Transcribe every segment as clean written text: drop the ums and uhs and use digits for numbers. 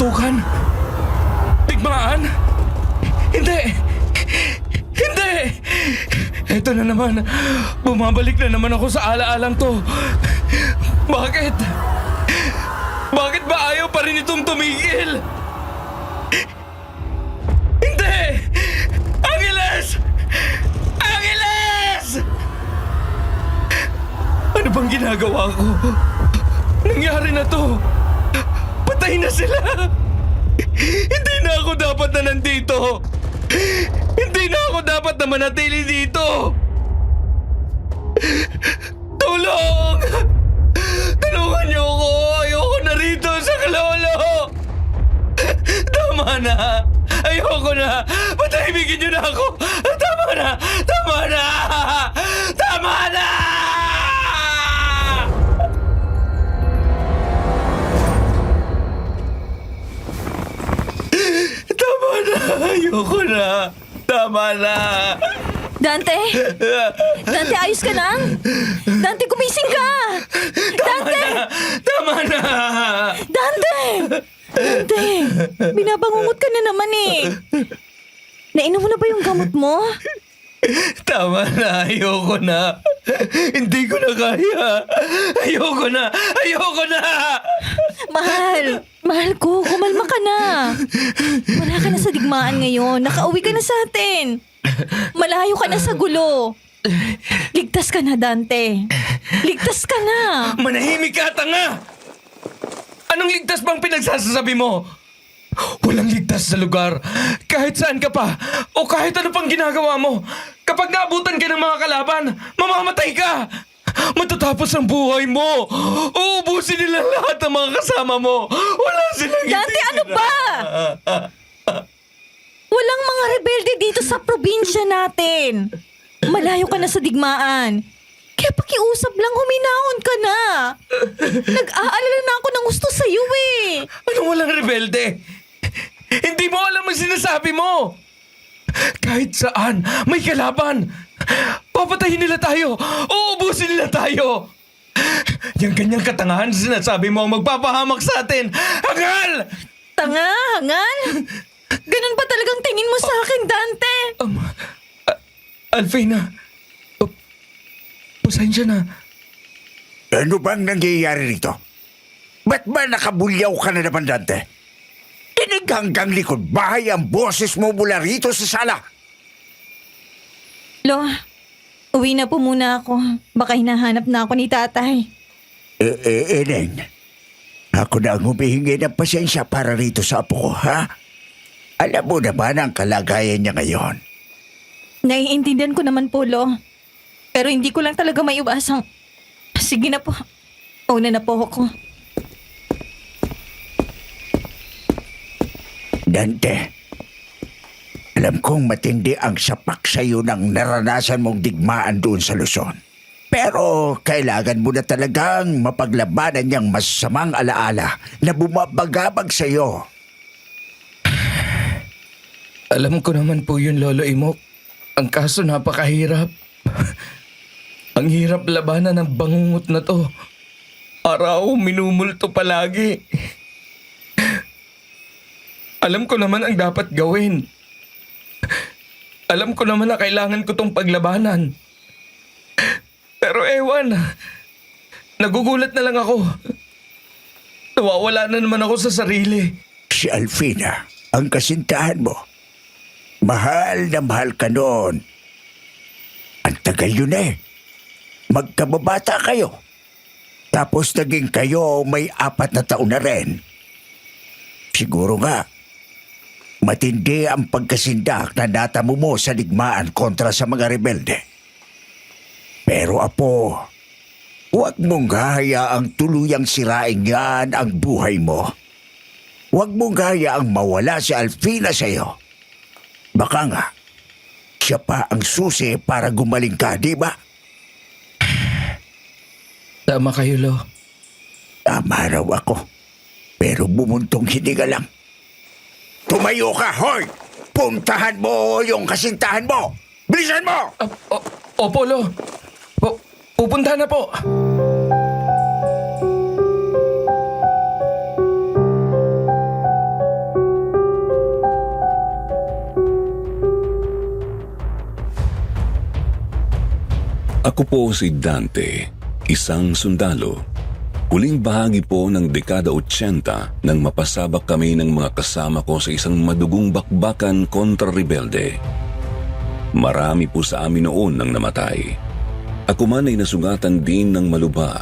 Suntukan? Digmaan? Hindi! Hindi! Eto na naman. Bumabalik na naman ako sa alaalang to. Bakit? Bakit ba ayaw pa rin itong tumigil? Hindi! Angeles! Angeles! Ano bang ginagawa ko? Nangyari na to. Patay na sila. Hindi na ako dapat na nandito. Hindi na ako dapat na manatili dito. Tulong! Tulungan niyo ako. Ayoko na rito sa Kalolo. Tama na. Ayoko na. Patahimigin niyo na ako. Tama na. Tama na. Tama na! Tama na. Ayoko na. Tama na. Dante? Dante, ayos ka lang? Dante, gumising ka! Dante! Tama na. Dante! Dante, binabangungot ka na naman eh. Nainom mo na ba yung gamot mo? Tama na. Ayoko na. Hindi ko na kaya. Ayoko na. Ayoko na. Mahal ko, kumalma ka na. Wala ka na sa digmaan ngayon. Nakauwi ka na sa atin. Malayo ka na sa gulo. Ligtas ka na, Dante. Ligtas ka na. Manahimik ka, tanga! Anong ligtas bang pinagsasasabi mo? Walang ligtas sa lugar. Kahit saan ka pa, o kahit ano pang ginagawa mo. Kapag naabutan ka ng mga kalaban, mamamatay ka! Matatapos ang buhay mo! Uubusin nila lahat ng mga kasama mo! Wala silang Dante, ano ba? Walang mga rebelde dito sa probinsya natin. Malayo ka na sa digmaan. Kaya pakiusap lang, huminahon ka na. Nag-aalala na ako ng gusto sa'yo eh. Anong walang rebelde? Hindi mo alam ang sinasabi mo! Kahit saan, may kalaban! Papatayin nila tayo! Uubusin nila tayo! Yang ganyang katangahan sinasabi mo ang magpapahamak sa atin! Hangal! Tanga, hangal? Ganun ba talagang tingin mo sa akin, Dante? Alfina, pasensya na. Ano bang nangyayari rito? Ba't ba nakabulyaw ka na naman, Dante? Dinig hanggang likod bahay ang boses mo mula rito sa sala. Lo, uwi na po muna ako. Baka hinahanap na ako ni tatay. Eneng, ako na ang humihingi ng pasensya para rito sa apo ko, ha? Alam mo naman ang kalagayan niya ngayon. Naiintindihan ko naman po, Lo. Pero hindi ko lang talaga maiwasang... Sige na po. Una na po ako. Dante, alam kong matindi ang sapak sa iyo ng naranasan mong digmaan doon sa Luzon. Pero kailangan mo na talagang mapaglabanan niyang masamang alaala na bumabagabag sa iyo. Alam ko naman po yun, Lolo Imok. Ang kaso napakahirap. Ang hirap labanan ng bangungot na to. Araw, minumulto palagi. Alam ko naman ang dapat gawin. Alam ko naman na kailangan ko tong paglabanan. Pero ewan, nagugulat na lang ako. Nawawala na naman ako sa sarili. Si Alfina, ang kasintahan mo. Mahal na mahal ka noon. Ang tagal yun eh. Magkababata kayo. Tapos naging kayo may 4 na taon na rin. Siguro nga, matindi ang pagkasindak na natamo mo sa digmaan kontra sa mga rebelde. Pero apo, huwag mong hahayaang tuluyang sirain yan ang buhay mo. Huwag mong hahayaang mawala si Alfina sa'yo. Baka nga, siya pa ang susi para gumaling ka, di ba? Tama kayo, Lo. Tama raw ako. Pero bumuntong hininga lang. Tumayo ka, hoy! Puntahan mo yung kasintahan mo! Bilisan mo! Opo, Lo. Pupunta na po. Ako po si Dante, isang sundalo. Huling bahagi po ng dekada 80 nang mapasabak kami ng mga kasama ko sa isang madugong bakbakan kontra rebelde. Marami po sa amin noon ang namatay. Ako man ay nasugatan din ng malubha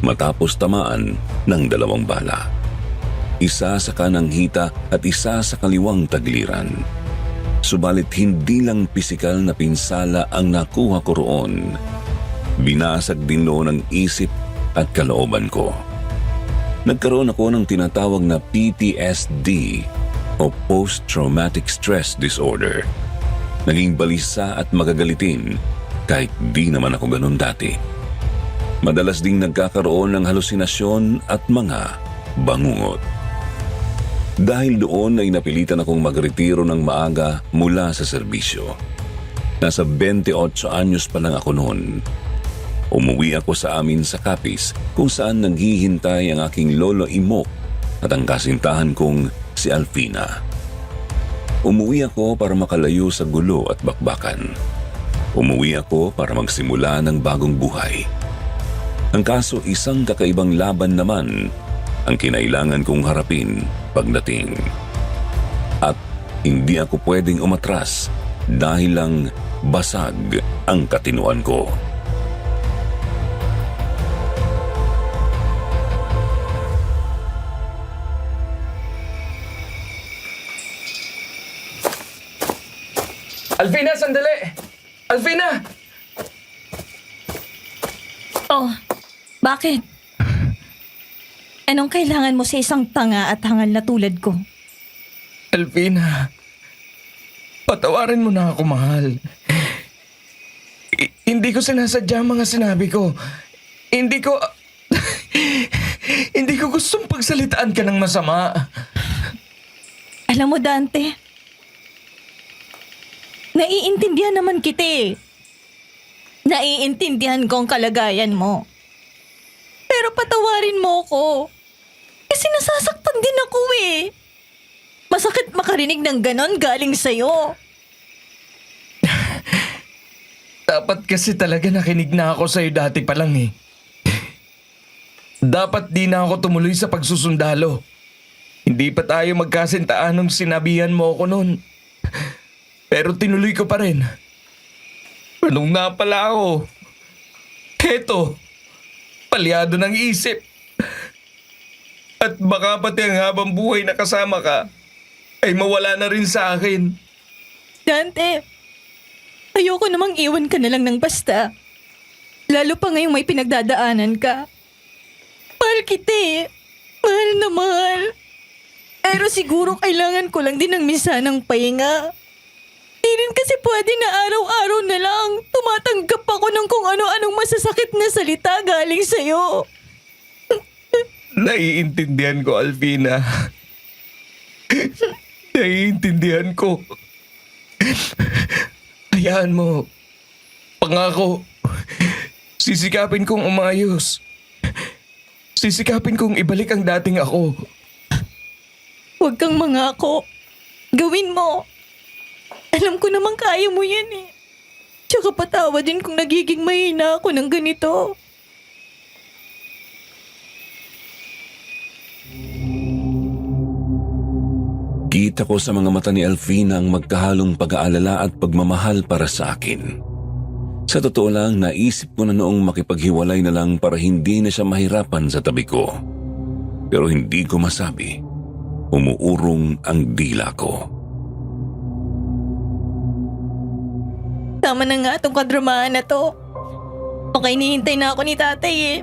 matapos tamaan ng 2 bala. Isa sa kanang hita at isa sa kaliwang tagliran. Subalit hindi lang pisikal na pinsala ang nakuha ko roon. Binasag din noon ang isip at kalooban ko. Nagkaroon ako ng tinatawag na PTSD o Post-Traumatic Stress Disorder. Naging balisa at magagalitin kahit di naman ako ganun dati. Madalas ding nagkakaroon ng halusinasyon at mga bangungot. Dahil doon ay napilitan akong magretiro ng maaga mula sa serbisyo. Nasa 28 anyos pa lang ako noon. Umuwi ako sa amin sa Capiz kung saan naghihintay ang aking lolo Imok at ang kasintahan kong si Alfina. Umuwi ako para makalayo sa gulo at bakbakan. Umuwi ako para magsimula ng bagong buhay. Ang kaso isang kakaibang laban naman ang kinailangan kong harapin pagdating. At hindi ako pwedeng umatras dahil lang basag ang katinuan ko. Alfina, sandali! Alfina! Oh, bakit? Anong kailangan mo sa isang tanga at hangal na tulad ko? Alfina, patawarin mo na ako, mahal. Hindi ko sinasadya ang mga sinabi ko. Hindi ko... hindi ko gustong pagsalitaan ka ng masama. Alam mo, Dante, naiintindihan naman kita eh. Naiintindihan ko ang kalagayan mo. Pero patawarin mo ko. Kasi nasasaktan din ako eh. Masakit makarinig ng ganon galing sa'yo. Dapat kasi talaga nakinig na ako sa'yo dati pa lang eh. Dapat di na ako tumuloy sa pagsusundalo. Hindi pa tayo magkasintaan nung sinabihan mo ako noon. Pero tinuloy ko pa rin. Anong na pala ako? Heto, palyado ng isip. At baka pati ang habang buhay na kasama ka ay mawala na rin sa akin. Dante, ayoko namang iwan ka na lang ng basta. Lalo pa ngayong may pinagdadaanan ka. Mahal kita eh. Mahal na mahal. Pero siguro kailangan ko lang din ng minsanang pahinga. Di rin kasi pwede na araw-araw na lang tumatanggap ako ng kung ano-anong masasakit na salita galing sa'yo. Naiintindihan ko, Alvina. Naiintindihan ko. Hayaan mo. Pangako. Sisikapin kong umayos. Sisikapin kong ibalik ang dating ako. Huwag kang mangako. Gawin mo. Alam ko namang kaya mo yan eh. Tsaka patawa din kung nagiging mahina ako ng ganito. Kita ko sa mga mata ni Alfina ang magkahalong pag-aalala at pagmamahal para sa akin. Sa totoo lang, naisip ko na noong makipaghiwalay na lang para hindi na siya mahirapan sa tabi ko. Pero hindi ko masabi. Umuurong ang dila ko. Tama na nga itong kadramahan na to. Okay, nihintay na ako ni tatay eh.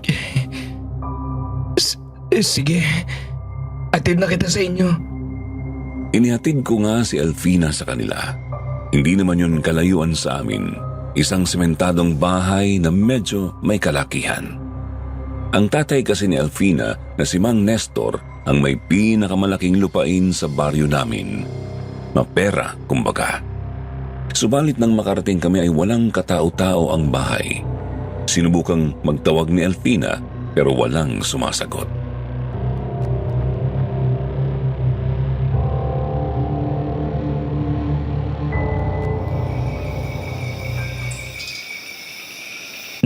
Sige. Atid na kita sa inyo. Inihatid ko nga si Alfina sa kanila. Hindi naman yun kalayuan sa amin. Isang sementadong bahay na medyo may kalakihan. Ang tatay kasi ni Alfina na si Mang Nestor ang may pinakamalaking lupain sa baryo namin. Mapera, kumbaga. Subalit nang makarating kami ay walang katao-tao ang bahay. Sinubukang magtawag ni Alfina pero walang sumasagot.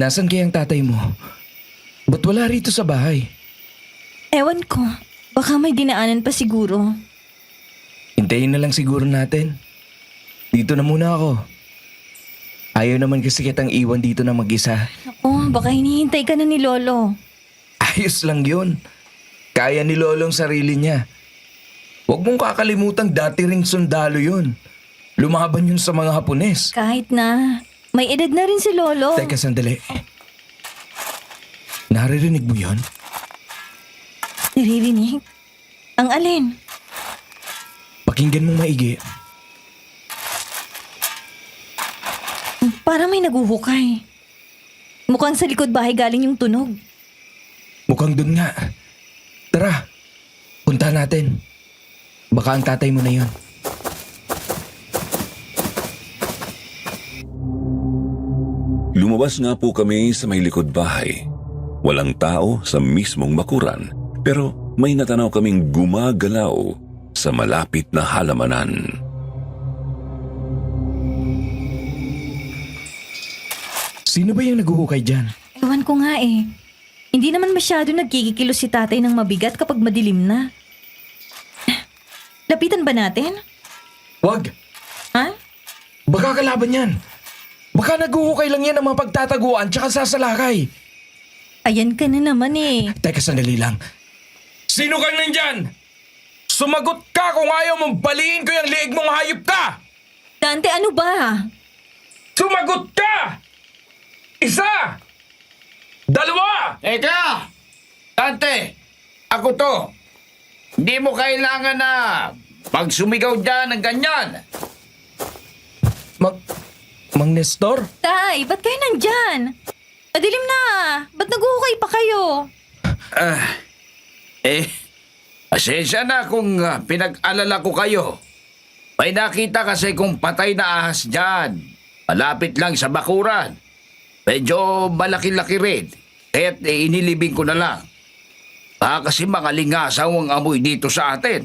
Nasaan kaya ang tatay mo? Ba't wala rito sa bahay? Ewan ko. Baka may dinaanan pa siguro. Hintayin na lang siguro natin. Dito na muna ako. Ayaw naman kasi kitang iwan dito na mag-isa. Naku, baka hinihintay ka na ni Lolo. Ayos lang yun. Kaya ni Lolo ang sarili niya. Huwag mong kakalimutang dati ring sundalo yun. Lumaban yun sa mga Hapones. Kahit na, may edad na rin si Lolo. Teka sandali. Naririnig mo yun? Naririnig? Ang alin? Pakinggan mo maigi. Parang may naguhukay. Mukhang sa likod bahay galing yung tunog. Mukhang dun nga. Tara, punta natin. Baka ang tatay mo na yun. Lumabas nga po kami sa may likod bahay. Walang tao sa mismong bakuran, pero may natanaw kaming gumagalaw sa malapit na halamanan. Sino ba yung naguhukay dyan? Ewan ko nga eh. Hindi naman masyado nagkikikilos si tatay ng mabigat kapag madilim na. Lapitan ba natin? Wag! Ha? Baka kalaban yan. Baka naguhukay lang yan ng mga pagtataguan tsaka sasalakay. Ayan ka na naman eh. Teka sandali lang. Sino kang nandyan? Sumagot ka kung ayaw mong baliin ko yung liig mong hayop ka! Dante, ano ba? Sumagot ka! Isa! Dalawa! Eka! Dante! Ako to! Hindi mo kailangan na magsumigaw dyan ng ganyan. Mang Nestor? Tay, ba't kayo nandyan? Madilim na. Ba't naguhukay pa kayo? Pasensya na kung pinag-alala ko kayo. May nakita kasi kung patay na ahas dyan. Malapit lang sa bakuran. Medyo malaki-laki rin. Kaya't inilibing ko na lang. Baka kasi makalingasaw ang amoy dito sa atin.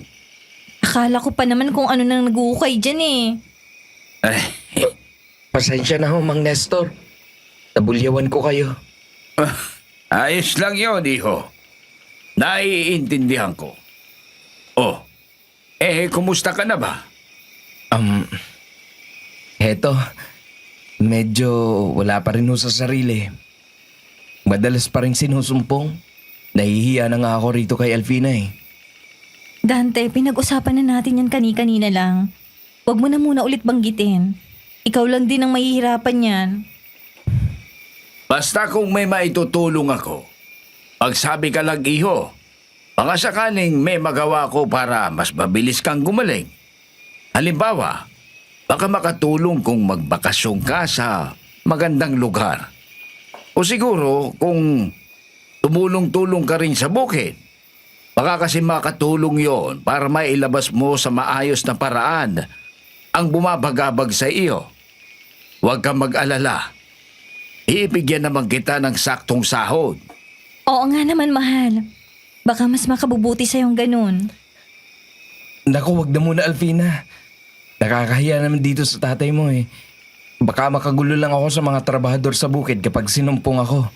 Akala ko pa naman kung ano nang naguhukay dyan eh. Pasensya na ho, Mang Nestor. Nabulyawan ko kayo. Ayos lang yun, iho. Naiintindihan ko. Oh, kumusta ka na ba? Heto. Medyo wala pa rin ho sa sarili. Madalas pa rin sinusumpong. Nahihiya na nga ako rito kay Alfina eh. Dante, pinag-usapan na natin yan kani-kanina lang. Huwag mo na muna ulit banggitin. Ikaw lang din ang mahihirapan yan. Basta kung may maitutulong ako, pagsabi ka lang, iho. Baka sakaling may magawa ko para mas mabilis kang gumaling. Halimbawa, baka makatulong kung magbakasyon ka sa magandang lugar. O siguro kung tumulong-tulong ka rin sa bukid. Baka kasi makatulong yon para mailabas mo sa maayos na paraan ang bumabagabag sa iyo. Huwag kang mag-alala. Iibigyan naman kita ng saktong sahod. Oo nga naman, mahal. Baka mas makabubuti sa'yong ganun. Naku, wag na muna Alfina. Nakakahiya naman dito sa tatay mo eh. Baka makagulo lang ako sa mga trabahador sa bukid kapag sinumpong ako.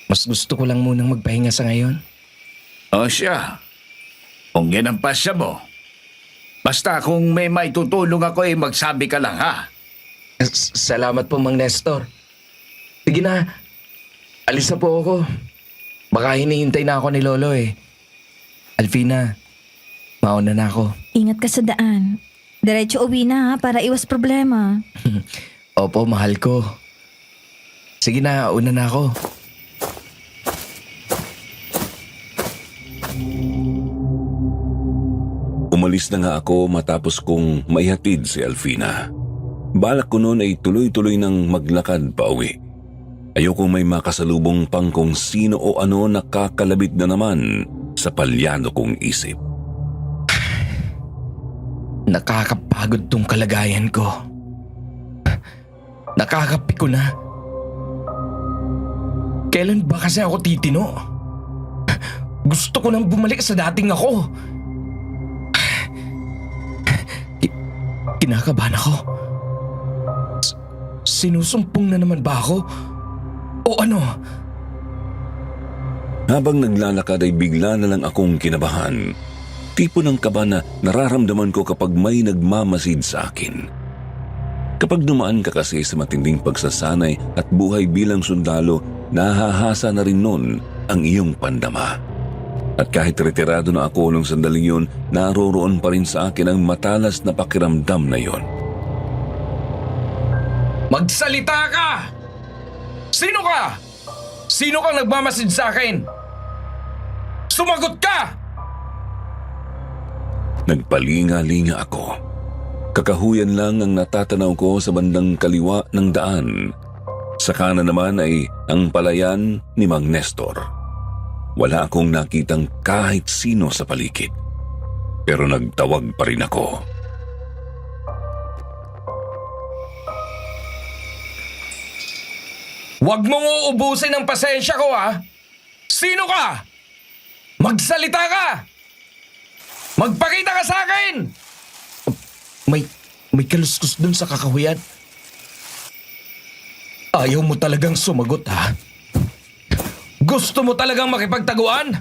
Mas gusto ko lang munang magpahinga sa ngayon. O siya, kung yan ang pasya mo. Basta kung may maitutulong ako magsabi ka lang ha. Salamat po, Mang Nestor. Sige na, alis na po ako. Baka hinihintay na ako ni Lolo eh. Alfina, mauna na ako. Ingat ka sa daan. Diretso uwi na ha, para iwas problema. Opo, mahal ko. Sige na, una na ako. Umalis na nga ako matapos kong maihatid si Alfina. Balak ko noon ay tuloy-tuloy nang maglakad pa uwi. Ayoko may makasalubong pang kung sino o ano nakakalabit na naman sa palyano kong isip. Nakakapagod tong kalagayan ko. Nakakapiko na. Kailan ba kasi ako titino? Gusto ko nang bumalik sa dating ako. Kinakabahan ako. Sinusumpong na naman ba ako? O ano? Habang naglalakad ay bigla na lang akong kinabahan. Tipo ng kaba na nararamdaman ko kapag may nagmamasid sa akin. Kapag dumaan ka kasi sa matinding pagsasanay at buhay bilang sundalo, nahahasa na rin nun ang iyong pandama. At kahit retirado na ako nung sandaling yun, naroroon pa rin sa akin ang matalas na pakiramdam na yon. Magsalita ka! Sino ka? Sino kang nagmamasid sa akin? Sumagot ka! Nagpalinga-linga ako. Kakahuyan lang ang natatanaw ko sa bandang kaliwa ng daan. Sa kanan naman ay ang palayan ni Mang Nestor. Wala akong nakitang kahit sino sa paligid. Pero nagtawag pa rin ako. Huwag mong uubusin ang pasensya ko, ha? Sino ka? Magsalita ka! Magpakita ka sa akin! May kaluskus dun sa kakahuyan. Ayaw mo talagang sumagot, ha? Gusto mo talagang makipagtaguan?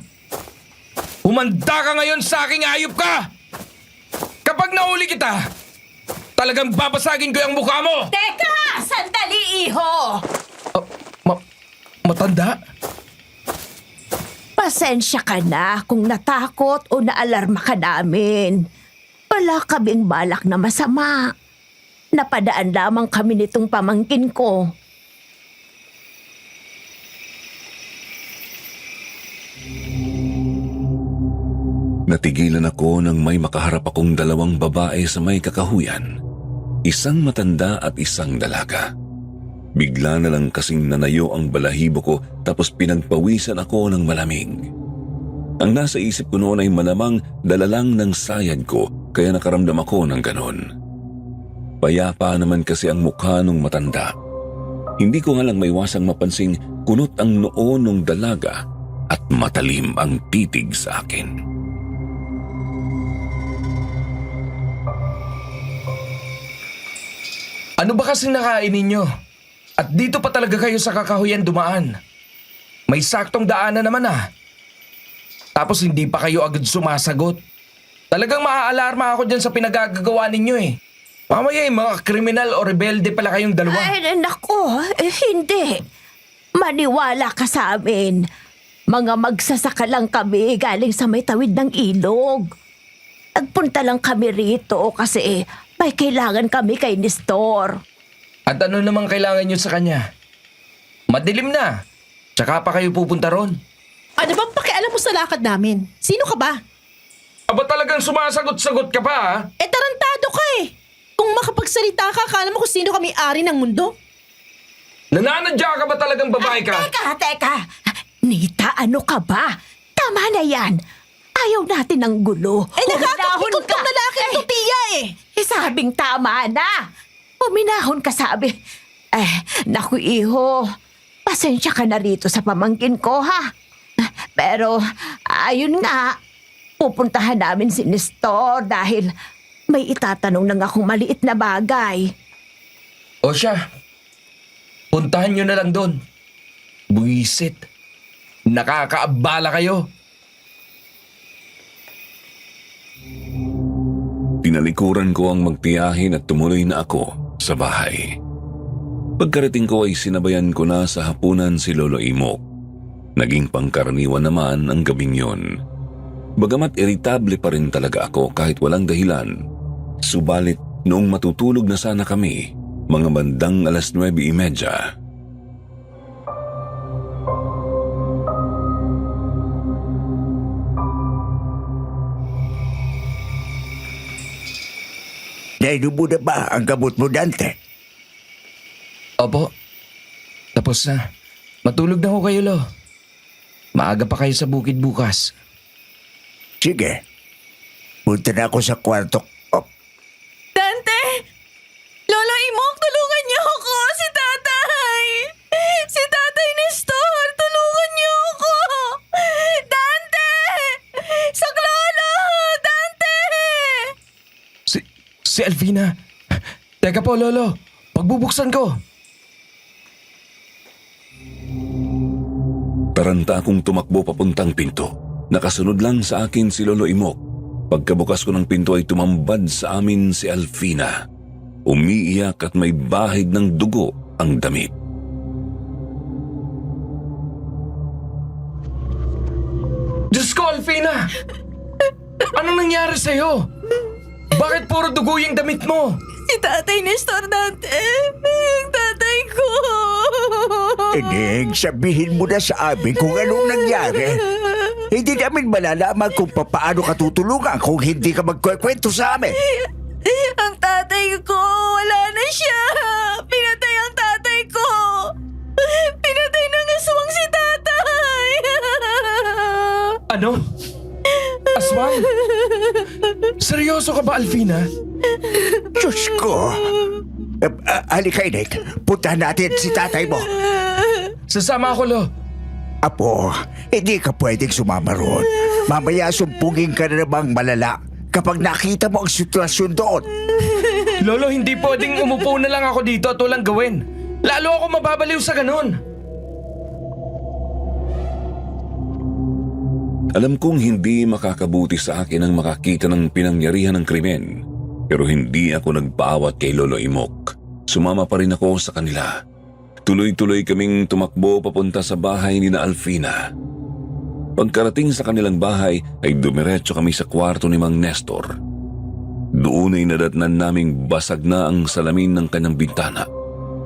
Humanda ka ngayon sa aking ayop ka! Kapag nahuli kita, talagang babasagin ko yung mukha mo! Teka! Sandali, iho! Matanda? Pasensya ka na kung natakot o naalarma ka namin. Wala kaming balak na masama. Napadaan lamang kami nitong pamangkin ko. Natigilan ako nang may makaharap akong dalawang babae sa may kakahuyan. Isang matanda at isang dalaga. Bigla na lang kasing nanayo ang balahibo ko tapos pinagpawisan ako ng malamig. Ang nasa isip ko noon ay malamang dalalang ng sayad ko kaya nakaramdam ako ng ganon. Payapa naman kasi ang mukha ng matanda. Hindi ko nga lang maiwasang mapansing kunot ang noo ng dalaga at matalim ang titig sa akin. Ano ba kasing nakain ninyo? At dito pa talaga kayo sa kakahuyan dumaan. May saktong daanan naman, ah. Tapos hindi pa kayo agad sumasagot. Talagang maaalarma ako dyan sa pinagagagawa ninyo eh. Mamaya mga kriminal o rebelde pala kayong dalawa. Ay, nako, hindi. Maniwala ka sa amin. Mga magsasaka lang kami galing sa may tawid ng ilog. Nagpunta lang kami rito kasi may kailangan kami kay Nestor. At ano namang kailangan nyo sa kanya? Madilim na. Tsaka pa kayo pupunta ron. Ano bang pakialam mo sa lakad namin? Sino ka ba? Aba talagang sumasagot-sagot ka pa, ha? Tarantado ka eh. Kung makapagsalita ka, akala mo kung sino kami ari ng mundo? Nananadya ka ba talagang babae ka? Teka. Nita, ano ka ba? Tama na yan. Ayaw natin ng gulo. Nakakapikot kang lalaki ang tutiya eh. Sabing tama na. Puminahon ka sabi. Naku iho. Pasensya ka na rito sa pamangkin ko ha. Pero ayun nga. Pupuntahan namin si Nestor dahil may itatanong ng akong maliit na bagay. O siya, puntahan nyo na lang doon. Buwisit. Nakakaabala kayo. Tinalikuran ko ang magtiyahin at tumuloy na ako sa bahay. Pagkarating ko ay sinabayan ko na sa hapunan si Lolo Imok. Naging pangkaraniwan naman ang gabing yon. Bagamat iritable pa rin talaga ako kahit walang dahilan. Subalit noong matutulog na sana kami, mga bandang 9:30. Nainubo na ba ang gamot mo, Dante? Opo. Tapos na. Matulog na ho kayo, Lo. Maaga pa kayo sa bukid bukas. Sige. Punta na ako sa kwarto. Oh, Dante! Lolo Imok, tulungan niyo ako! Si Tatay! Si Tatay Nestor! Tulungan niyo ako! Dante! Saklolo! Dante! Si Alvina. Teka po, Lolo. Pagbubuksan ko. Nataranta akong tumakbo papuntang pinto. Nakasunod lang sa akin si Lolo Imok. Pagkabukas ko ng pinto ay tumambad sa amin si Alfina. Umiiyak at may bahid ng dugo ang damit. Diyos ko, Alfina! Anong nangyari sa'yo? Bakit puro dugo yung damit mo? Si Tatay Nestor dati. Yung tatay ko. Ining, sabihin mo na sa amin kung anong nangyari. Hindi namin malalaman kung paano ka tutulungan kung hindi ka magkwento sa amin. Ang tatay ko, wala na siya. Pinatay ang tatay ko. Pinatay ng aswang si tatay. Ano? Aswang? Seryoso ka ba, Alfina? Diyos ko. Halika, Ining. Puntahan natin si tatay mo. Sasama ako, Lo. Apo, hindi ka pwedeng sumama roon. Mamaya sumpungin ka na namang malala kapag nakita mo ang sitwasyon doon. Lolo, hindi pwedeng umupo na lang ako dito at walang gawin. Lalo ako mababaliw sa ganun. Alam kong hindi makakabuti sa akin ang makakita ng pinangyarihan ng krimen. Pero hindi ako nagpaawat kay Lolo Imok. Sumama pa rin ako sa kanila. Tuloy-tuloy kaming tumakbo papunta sa bahay ni na Alfina. Pagkarating sa kanilang bahay ay dumiretso kami sa kwarto ni Mang Nestor. Doon ay nadatnan naming basag na ang salamin ng kanyang bintana.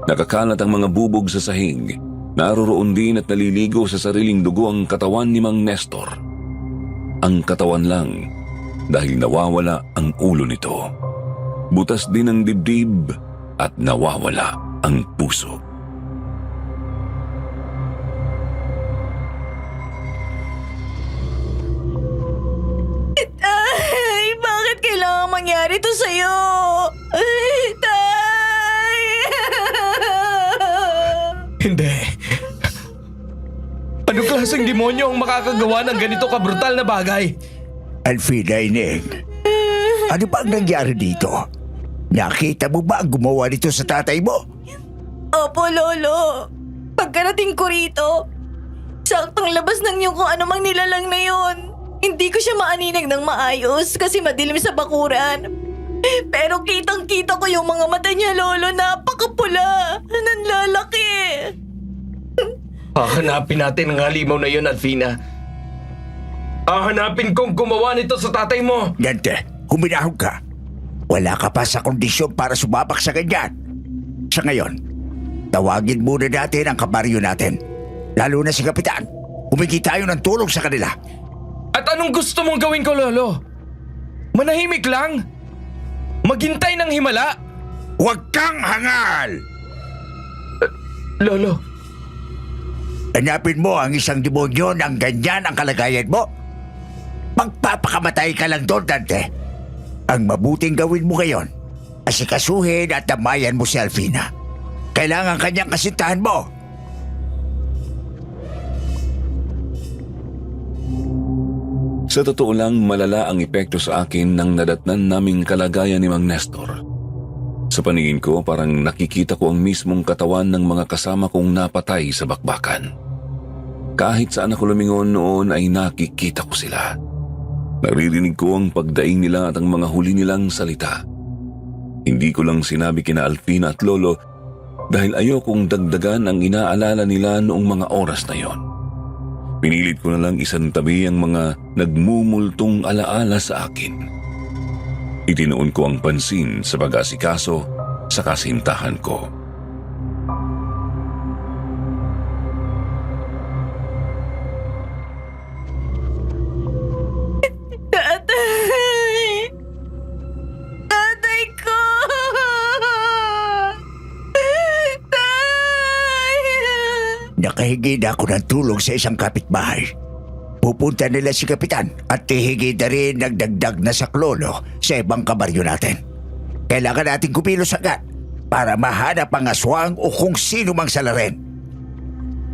Nakakalat ang mga bubog sa sahig. Naroroon din at naliligo sa sariling dugo ang katawan ni Mang Nestor. Ang katawan lang dahil nawawala ang ulo nito. Butas din ang dibdib at nawawala ang puso. Ay, bakit kailangan mangyari to sa'yo? Tay! Hindi. Ano klaseng demonyo ang makakagawa ng ganito kabrutal na bagay? Alfina, Ining. Ano ba ang nangyari dito? Nakita mo ba ang gumawa nito sa tatay mo? Opo, Lolo. Pagkarating ko rito, saktong labas ng yung kung ano mang nilalang na yun. Hindi ko siya maaninag ng maayos kasi madilim sa bakuran. Pero kitang-kita ko yung mga mata niya, Lolo, napakapula. Nanlalaki. Hahanapin natin ang halimaw na yun, Alfina. Hahanapin kong gumawa nito sa tatay mo. Gante, huminahog ka. Wala ka pa sa kondisyon para sumabak sa ganyan. Sa ngayon, tawagin muna natin ang kabaryo natin. Lalo na si Kapitan. Humingi tayo ng tulong sa kanila. At anong gusto mong gawin ko, Lolo? Manahimik lang? Maghintay ng himala? Huwag kang hangal! Lolo, Hanapin mo ang isang demonyo ng ganyan ang kalagayan mo. Magpapakamatay ka lang doon, Dante. Ang mabuting gawin mo ngayon, asikasuhin at damayan mo si Alfina. Kailangan kanyang kasintahan mo. Sa totoo lang, malala ang epekto sa akin ng nadatnan naming kalagayan ni Mang Nestor. Sa paningin ko, parang nakikita ko ang mismong katawan ng mga kasama kong napatay sa bakbakan. Kahit saan ako lumingon noon ay nakikita ko sila. Naririnig ko ang pagdaing nila at ang mga huli nilang salita. Hindi ko lang sinabi kina Alfina at Lolo dahil ayokong dagdagan ang inaalala nila noong mga oras na yon. Pinilit ko na lang isantabi ang mga nagmumultong alaala sa akin. Itinoon ko ang pansin sa pag-asikaso sa kasintahan ko. Tatay! Tatay ko! Tay! Nakahingi na ako ng tulong sa isang kapitbahay. Pupunta nila si Kapitan at hihingi na rin ng dagdag na saklolo sa ibang kabaryo natin. Kailangan natin kumilos agad para mahanap ang aswang o kung sino mang salarin.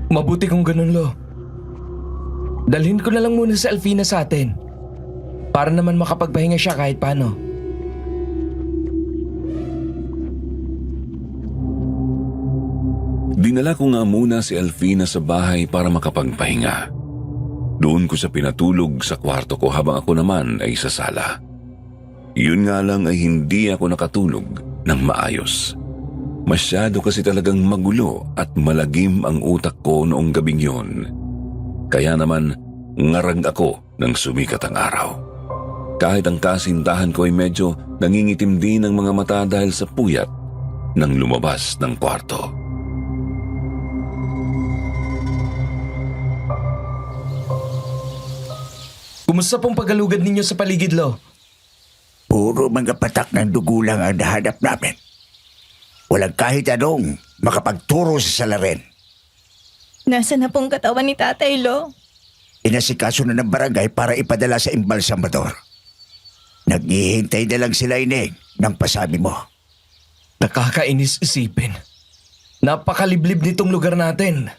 mabuti kung ganun, Lo. Dalhin ko na lang muna si Alfina sa atin. Para naman makapagpahinga siya kahit paano. Dinala ko nga muna si Alfina sa bahay para makapagpahinga. Doon ko siya pinatulog sa kwarto ko habang ako naman ay sa sala. Yun nga lang ay hindi ako nakatulog ng maayos. Masyado kasi talagang magulo at malagim ang utak ko noong gabing yun. Kaya naman ngarag ako nang sumikat ang araw. Kahit ang kasintahan ko ay medyo nangingitim din ang mga mata dahil sa puyat nang lumabas ng kwarto. Kumusta pong pagalugad ninyo sa paligid, Lo? Puro mga patak ng dugo lang ang nahanap namin. Walang kahit anong makapagturo sa salarin. Nasaan na pong katawan ni Tatay Lo? Inasikaso na ng barangay para ipadala sa embalsamador. Naghihintay na lang sila, Ineng, ng pasabi mo. Nakakainis isipin. Napakaliblib nitong lugar natin.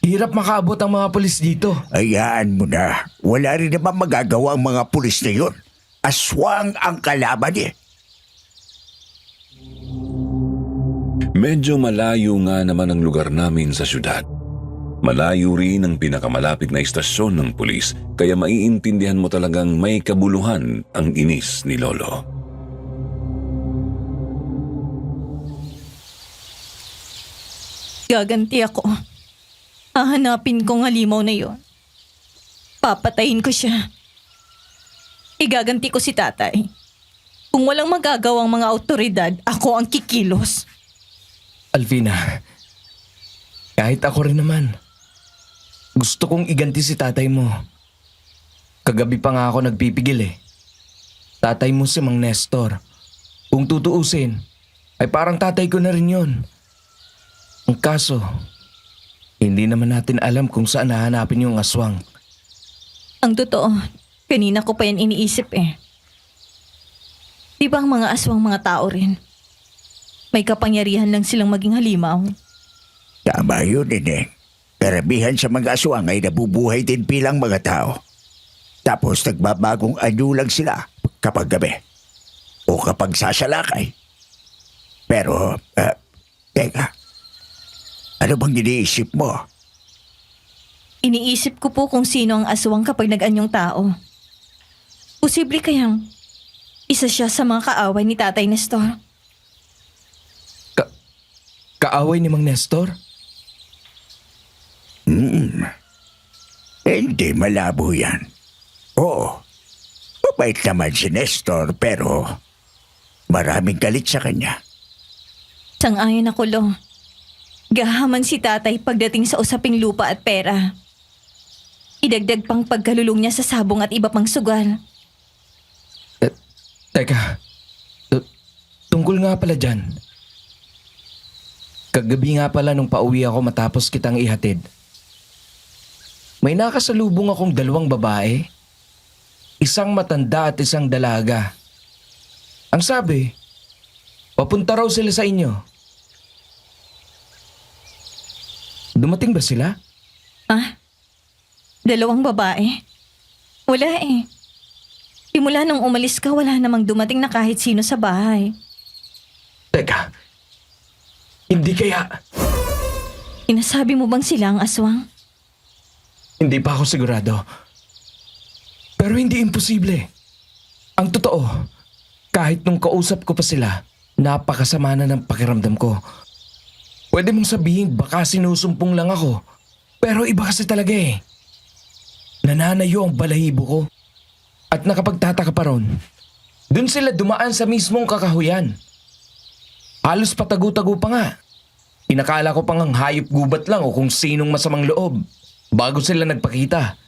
Hirap makaabot ang mga pulis dito. Hayaan mo na. Wala rin naman magagawa ang mga pulis na yun. Aswang ang kalaban eh. Medyo malayo nga naman ang lugar namin sa syudad. Malayo rin ang pinakamalapit na istasyon ng pulis, kaya maiintindihan mo talagang may kabuluhan ang inis ni Lolo. Gaganti ako. Hahanapin ko ang halimaw na yon. Papatayin ko siya. Igaganti ko si Tatay. Kung walang magagawang mga autoridad, ako ang kikilos. Alvina, kahit ako rin naman. Gusto kong iganti si tatay mo. Kagabi pa nga ako nagpipigil eh. Tatay mo si Mang Nestor. Kung tutuusin, ay parang tatay ko na rin yon. Ang kaso, hindi naman natin alam kung saan hahanapin yung aswang. Ang totoo, kanina ko pa yan iniisip eh. Di ba ang mga aswang mga tao rin? May kapangyarihan lang silang maging halimaw. Tama yun, Ineng. Karamihan sa mga aswang ay nabubuhay din bilang mga tao. Tapos nagbabagong anyo lang sila kapag gabi. O kapag sasalakay. Pero, teka. Ano bang iniisip mo? Iniisip ko po kung sino ang aswang kapag nag-anyong tao. Posible kayang isa siya sa mga kaaway ni Tatay Nestor. Kaaway ni Mang Nestor? Hindi malabo yan. Oo. Mabait naman si Nestor pero maraming galit sa kanya. Sang-ayon ako, Lo. Gahaman si Tatay pagdating sa usaping lupa at pera. Idagdag pang pagkalulong niya sa sabong at iba pang sugal. Teka, tungkol nga pala dyan. Kagabi nga pala nung pauwi ako matapos kitang ihatid. May nakasalubong akong 2 babae. Isang matanda at isang dalaga. Ang sabi, papunta raw sila sa inyo. Dumating ba sila? Ah? 2 babae? Wala eh. Simula nung umalis ka, wala namang dumating na kahit sino sa bahay. Teka, hindi kaya... Inasabi mo bang sila ang aswang? Hindi pa ako sigurado. Pero hindi imposible. Ang totoo, kahit nung kausap ko pa sila, napakasama na ng pakiramdam ko. Pwede mong sabihin baka sinusumpong lang ako. Pero iba kasi talaga eh. Nananayo ang balahibo ko. At nakapagtataka pa ron. Doon sila dumaan sa mismong kakahuyan. Halos patago-tago pa nga. Inakala ko pang ang hayop gubat lang o kung sinong masamang loob. Bago sila nagpakita.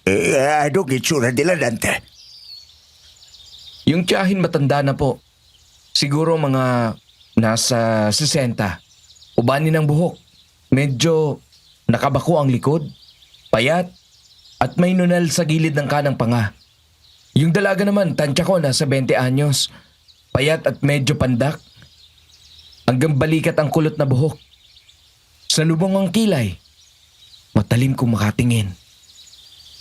Anong itsura nila, Dante? Yung tiyahin matanda na po. Siguro mga nasa 60. Ubani ng buhok. Medyo nakabako ang likod. Payat. At may nunal sa gilid ng kanang panga. Yung dalaga naman, tansya ko, nasa 20 anyos. Payat at medyo pandak. Hanggang balikat ang kulot na buhok. Sa lubong ang kilay. Matalim kong makatingin.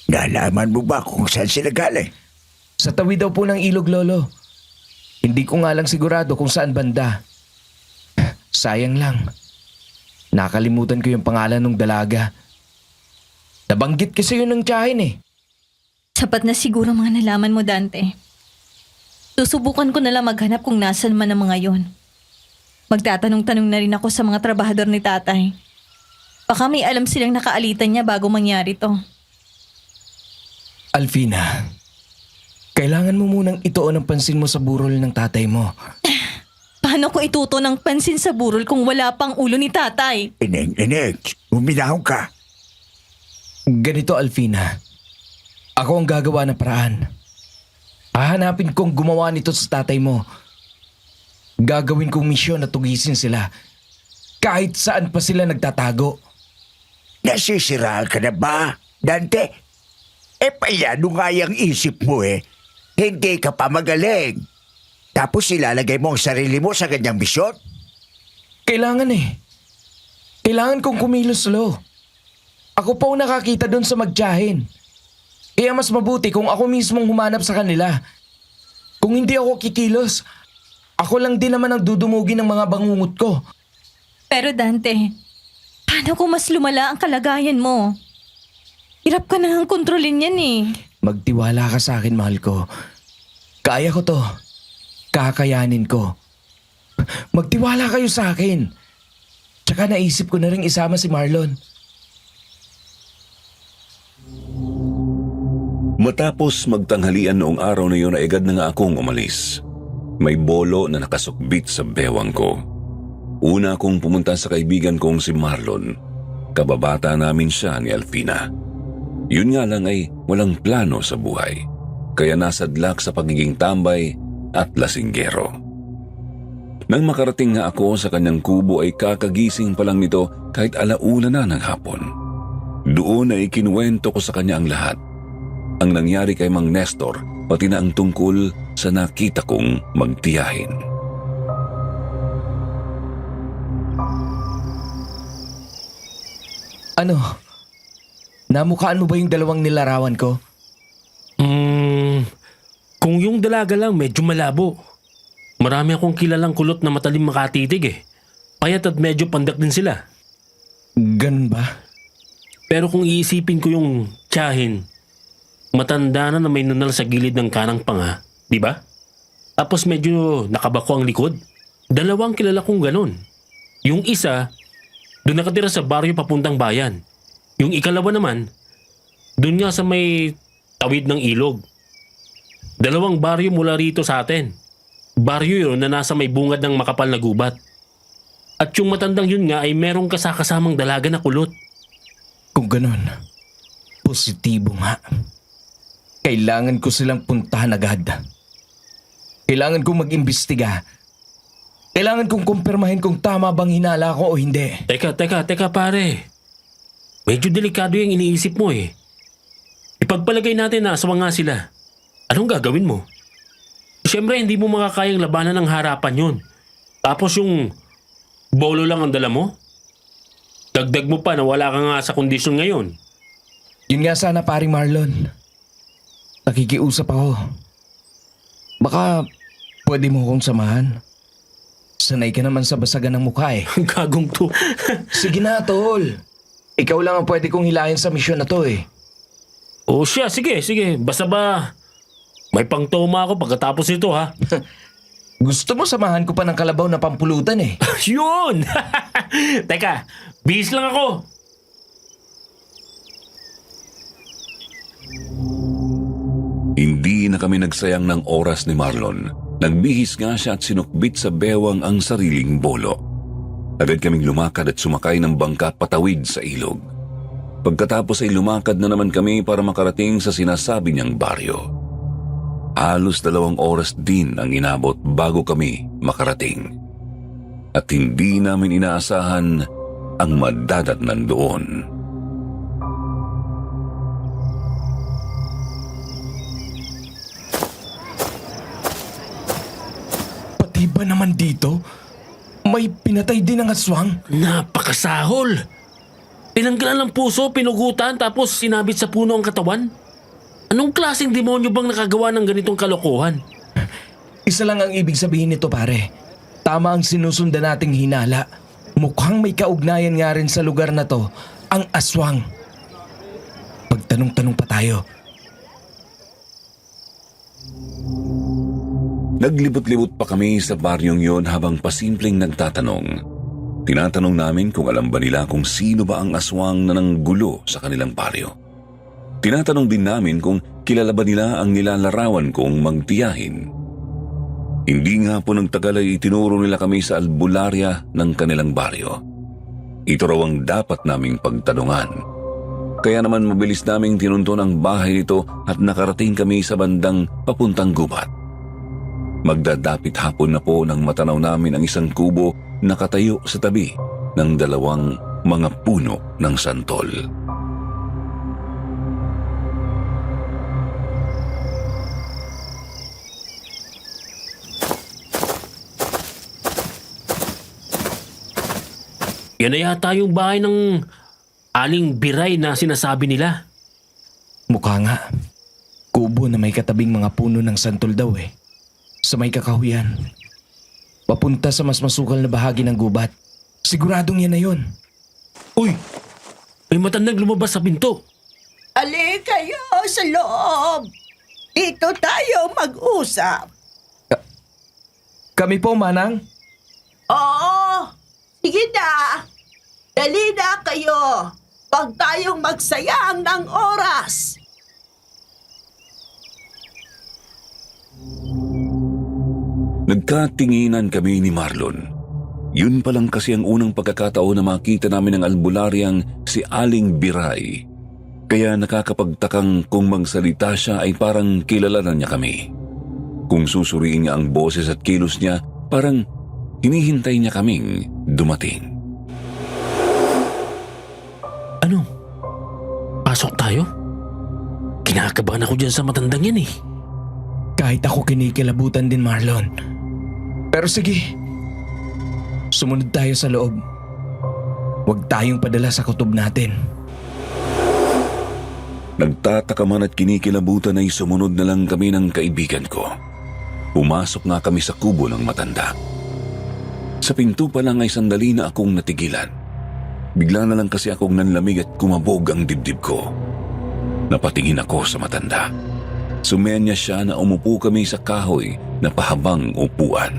Nalaman mo ba kung saan sila galing? Sa tawid daw po ng ilog, Lolo. Hindi ko nga lang sigurado kung saan banda. Sayang lang. Nakalimutan ko yung pangalan ng dalaga. Nabanggit kasi yun ng tiyahin eh. Sapat na siguro mga nalaman mo, Dante. Susubukan ko na lang maghanap kung nasan man ang mga yon. Magtatanong-tanong na rin ako sa mga trabahador ni tatay. Baka may alam silang nakaalitan niya bago mangyari to. Alfina, kailangan mo munang ituon ang pansin mo sa burol ng tatay mo. Paano ko ituto ng pansin sa burol kung wala pang ulo ni tatay? Ineng, huminahon ka. Ganito, Alfina. Ako ang gagawa ng paraan. Hahanapin kong gumawa nito sa tatay mo. Gagawin kong misyon na tugisin sila. Kahit saan pa sila nagtatago. Nasisiraan ka na ba, Dante? Paano nga yung isip mo eh? Hindi ka pa magaling. Tapos ilalagay mo ang sarili mo sa ganyang misyon? Kailangan eh. Kailangan kong kumilos slow. Ako pa ang nakakita doon sa magtiyahin. Kaya mas mabuti kung ako mismong humanap sa kanila. Kung hindi ako kikilos, ako lang din naman ang dudumugin ng mga bangungot ko. Pero Dante, paano kung mas lumala ang kalagayan mo? Hirap ka nang kontrolin yan eh. Magtiwala ka sa akin, mahal ko. Kaya ko to. Kakayanin ko. Magtiwala kayo sa akin. Tsaka naisip ko na rin isama si Marlon. Matapos magtanghalian noong araw na yun ay agad na nga akong umalis. May bolo na nakasukbit sa bewang ko. Una akong pumunta sa kaibigan kong si Marlon. Kababata namin siya ni Alfina. Yun nga lang ay walang plano sa buhay. Kaya nasadlak sa pagiging tambay at lasinggero. Nang makarating nga ako sa kanyang kubo ay kakagising pa lang nito kahit alauna na ng hapon. Doon ay ikinuwento ko sa kanya ang lahat. Ang nangyari kay Mang Nestor, pati na ang tungkol sa nakita kong magtiyahin. Ano? Namukhaan mo ba yung dalawang nilarawan ko? Kung yung dalaga lang medyo malabo. Marami akong kilalang kulot na matalim makatitig eh. Payat at medyo pandak din sila. Ganun ba? Pero kung iisipin ko yung tiyahin, matanda na may nunal sa gilid ng kanang panga, di ba? Tapos medyo nakabako ang likod. Dalawang kilala kong ganon. Yung isa, doon nakatira sa baryo papuntang bayan. Yung ikalawa naman, doon nga sa may tawid ng ilog. Dalawang baryo mula rito sa atin. Baryo yun na nasa may bungad ng makapal na gubat. At yung matandang yun nga ay merong kasakasamang dalaga na kulot. Kung ganun, positibo nga. Kailangan ko silang puntahan agad. Kailangan kong mag-imbestiga. Kailangan kong kumpirmahin kung tama bang hinala ko o hindi. Teka pare. Medyo delikado yung iniisip mo eh. Ipagpalagay natin na aswang nga sila. Anong gagawin mo? Siyempre hindi mo makakayang labanan ng harapan yun. Tapos yung bolo lang ang dala mo? Dagdag mo pa na wala ka nga sa kondisyon ngayon. Yun nga sana, paring Marlon. Nakikiusap ako. Baka pwede mo akong samahan. Sanay ka naman sa basagan ng mukha eh. Ang gagong to. Sige na, tol. Ikaw lang ang pwede kong hilahin sa misyon na to eh. O siya, sige. Basta ba may pangtoma ako pagkatapos ito ha? Gusto mo samahan ko pa ng kalabaw na pampulutan eh. Yun! Teka, bihis lang ako. Hindi na kami nagsayang ng oras ni Marlon. Nagbihis nga siya at sinukbit sa bewang ang sariling bolo. Agad kaming lumakad at sumakay ng bangka patawid sa ilog. Pagkatapos ay lumakad na naman kami para makarating sa sinasabi niyang baryo. Halos 2 oras din ang inabot bago kami makarating. At hindi namin inaasahan ang madadatnan doon. Pati ba naman dito? May pinatay din ng aswang? Napakasahol! Tinanggalan ng puso, pinugutan, tapos sinabit sa puno ang katawan? Anong klaseng demonyo bang nakagawa ng ganitong kalokohan? Isa lang ang ibig sabihin nito, pare. Tama ang sinusundan nating hinala. Mukhang may kaugnayan nga rin sa lugar na to ang aswang. Pagtanong-tanong pa tayo. Naglibot-libot pa kami sa baryong yon habang pasimpleng nagtatanong. Tinatanong namin kung alam ba nila kung sino ba ang aswang na nanggulo sa kanilang baryo. Tinatanong din namin kung kilala ba nila ang nilalarawan kong magtiyahin. Hindi nga po ng tagal ay itinuro nila kami sa albularya ng kanilang baryo. Ito raw ang dapat naming pagtanungan. Kaya naman mabilis naming tinunton ang bahay nito at nakarating kami sa bandang papuntang gubat. Magdadapit hapon na po nang matanaw namin ang isang kubo na nakatayo sa tabi ng dalawang mga puno ng santol. Yan na yata yung bahay ng Aling Biray na sinasabi nila. Mukha nga. Kubo na may katabing mga puno ng santol daw eh. Sa may kakahuyan. Papunta sa mas masukal na bahagi ng gubat. Siguradong yan na yun. Uy! May matandang lumabas sa pinto. Ali kayo sa loob. Dito tayo mag-usap. Kami po, Manang. Oo, sige na. Dali na kayo. Huwag tayong magsayang ng oras. Nagkatinginan kami ni Marlon. Yun pa lang kasi ang unang pagkakataon na makita namin ang albularyang si Aling Biray. Kaya nakakapagtakang kung magsalita siya ay parang kilala na niya kami. Kung susuriin niya ang boses at kilos niya, parang hinihintay niya kaming dumating. Ano? Pasok tayo? Kinakabahan ako dyan sa matandang yan eh. Kahit ako kinikilabutan din, Marlon. Pero sige, sumunod tayo sa loob. Huwag tayong padala sa kutob natin. Nagtataka man at kinikilabutan ay sumunod na lang kami ng kaibigan ko. Pumasok nga kami sa kubo ng matanda. Sa pinto pa lang ay sandali na akong natigilan. Bigla na lang kasi akong nanlamig at kumabog ang dibdib ko. Napatingin ako sa matanda. Sumenya siya na umupo kami sa kahoy na pahabang upuan.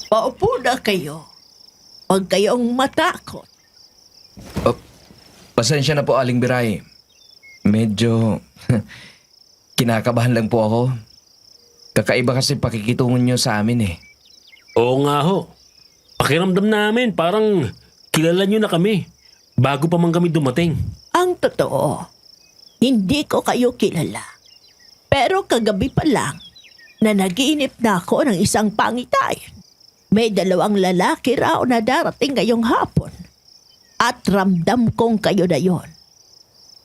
Paupo na kayo. Huwag kayong matakot. Pasensya na po, Aling Biray. Medyo kinakabahan lang po ako. Kakaiba kasi pakikitungon niyo sa amin eh. Oo nga ho. Pakiramdam namin parang kilala nyo na kami bago pa man kami dumating. Ang totoo, hindi ko kayo kilala. Pero kagabi pa lang, na naginip na ako ng isang pangitayan. May 2 lalaki raw na darating ngayong hapon. At ramdam kong kayo na yon.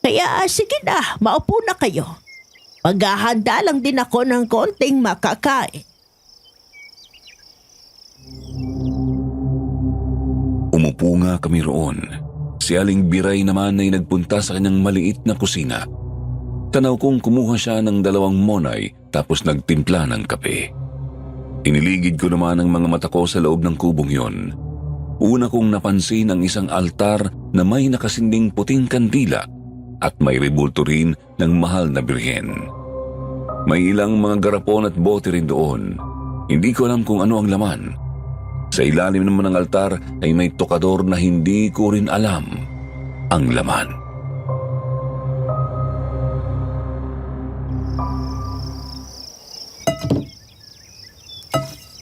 Kaya sige na, maupo na kayo. Maghahanda lang din ako ng konting makakain. Umupo nga kami roon. Si Aling Biray naman ay nagpunta sa kanyang maliit na kusina. Tanaw kong kumuha siya ng 2 monay tapos nagtimpla ng kape. Iniligid ko naman ang mga mata ko sa loob ng kubong yon. Una kong napansin ang isang altar na may nakasinding puting kandila at may rebulto rin ng mahal na birhen. May ilang mga garapon at bote rin doon. Hindi ko alam kung ano ang laman. Sa ilalim naman ng altar ay may tokador na hindi ko rin alam ang laman.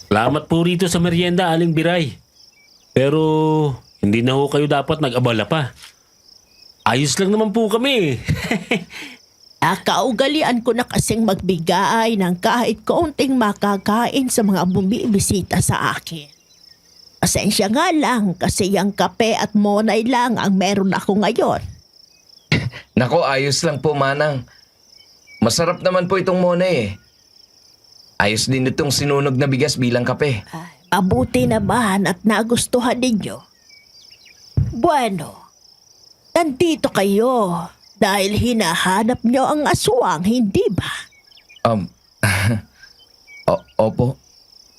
Salamat po rito sa merienda, Aling Biray. Pero hindi na ho kayo dapat nag-abala pa. Ayos lang naman po kami. Kaugalian ko na kasing magbigay ng kahit kaunting makakain sa mga bumibisita sa akin. Pasensya nga lang kasi yung kape at monay lang ang meron ako ngayon. Nako, ayos lang po, Manang. Masarap naman po itong monay eh. Ayos din itong sinunog na bigas bilang kape. Mabuti naman at nagustuhan ninyo. Bueno, nandito kayo dahil hinahanap nyo ang aswang, hindi ba? Um, opo.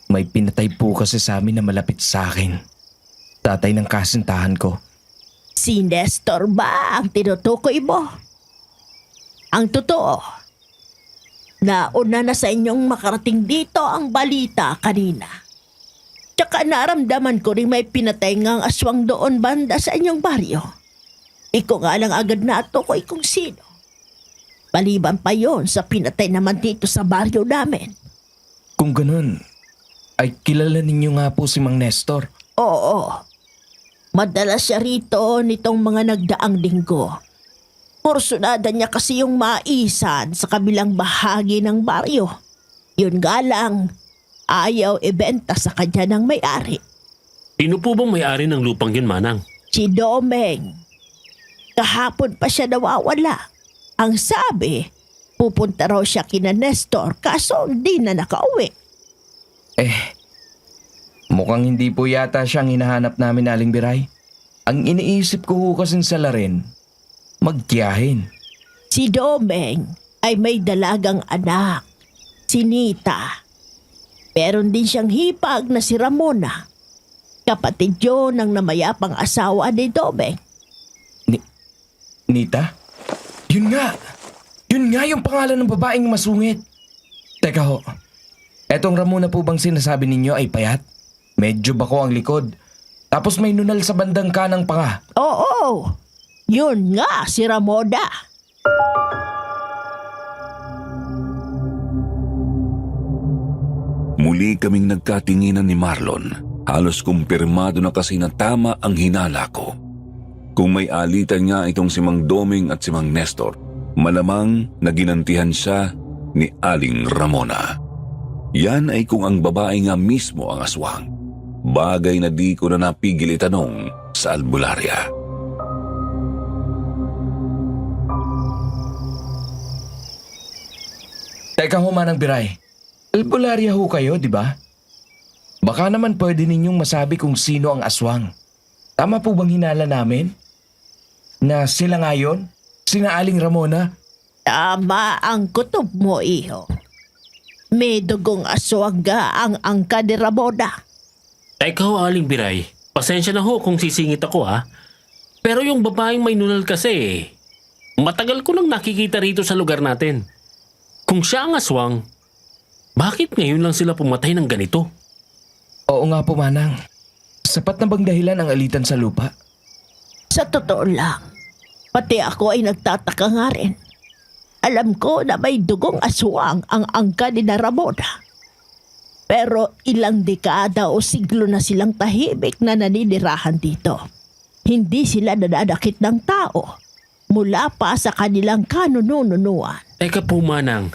May pinatay po kasi sa amin na malapit sa akin. Tatay ng kasintahan ko. Si Nestor ba ang tinutukoy mo? Ang totoo, nauna na sa inyong makarating dito ang balita kanina. Tsaka naramdaman ko rin may pinatay ngang aswang doon banda sa inyong baryo. Iko nga lang agad natukoy kung sino. Maliban pa yon sa pinatay naman dito sa baryo namin. Kung ganun, ay kilala ninyo nga po si Mang Nestor. Oo. Madalas siya rito nitong mga nagdaang linggo. Porsyonada niya kasi yung maisan sa kabilang bahagi ng baryo. Yun nga lang, ayaw ibenta sa kanya ng may-ari. Sino po bang may-ari ng lupang yun, Manang? Si Domeng. Kahapon pa siya nawawala. Ang sabi, pupunta raw siya kina Nestor kaso hindi na nakauwi. Mukhang hindi po yata siyang hinahanap namin, Aling Biray. Ang iniisip ko ho kasing sala rin, magtiyahin. Si Domeng ay may dalagang anak, si Nita. Meron din siyang hipag na si Ramona. Kapatid yun ng namayapang asawa ni Domeng. Nita? Yun nga! Yun nga yung pangalan ng babaeng masungit. Teka ho, etong Ramona po bang sinasabi ninyo ay payat? Medyo bako ang likod. Tapos may nunal sa bandang kanang panga. Oo, yun nga si Ramona. Muli kaming nagkatinginan ni Marlon. Halos kumpirmado na kasi na tama ang hinala ko. Kung may alitan nga itong si Mang Doming at si Mang Nestor, malamang naginantihan siya ni Aling Ramona. Yan ay kung ang babae nga mismo ang aswang. Bagay na di ko na napigil itanong sa albularya. Teka ho, Manang Biray. Albularya ho kayo, di ba? Baka naman pwede ninyong masabi kung sino ang aswang. Tama po bang hinala namin? Na sila nga yun? Sina Aling Ramona? Tama ang kutob mo, iho. May dugong aswang ga ang angka ni Ramona. Ikaw, Aling Biray, pasensya na ho kung sisingit ako ha. Pero yung babaeng may nunal kasi, matagal ko lang nakikita rito sa lugar natin. Kung siya ang aswang, bakit ngayon lang sila pumatay ng ganito? Oo nga po, Manang. Sapat na bang dahilan ang alitan sa lupa? Sa totoo lang, pati ako ay nagtataka nga rin. Alam ko na may dugong aswang ang angka ni Ramona. Pero ilang dekada o siglo na silang tahimik na naninirahan dito. Hindi sila nananakit ng tao mula pa sa kanilang kanununuan. Teka po, Manang.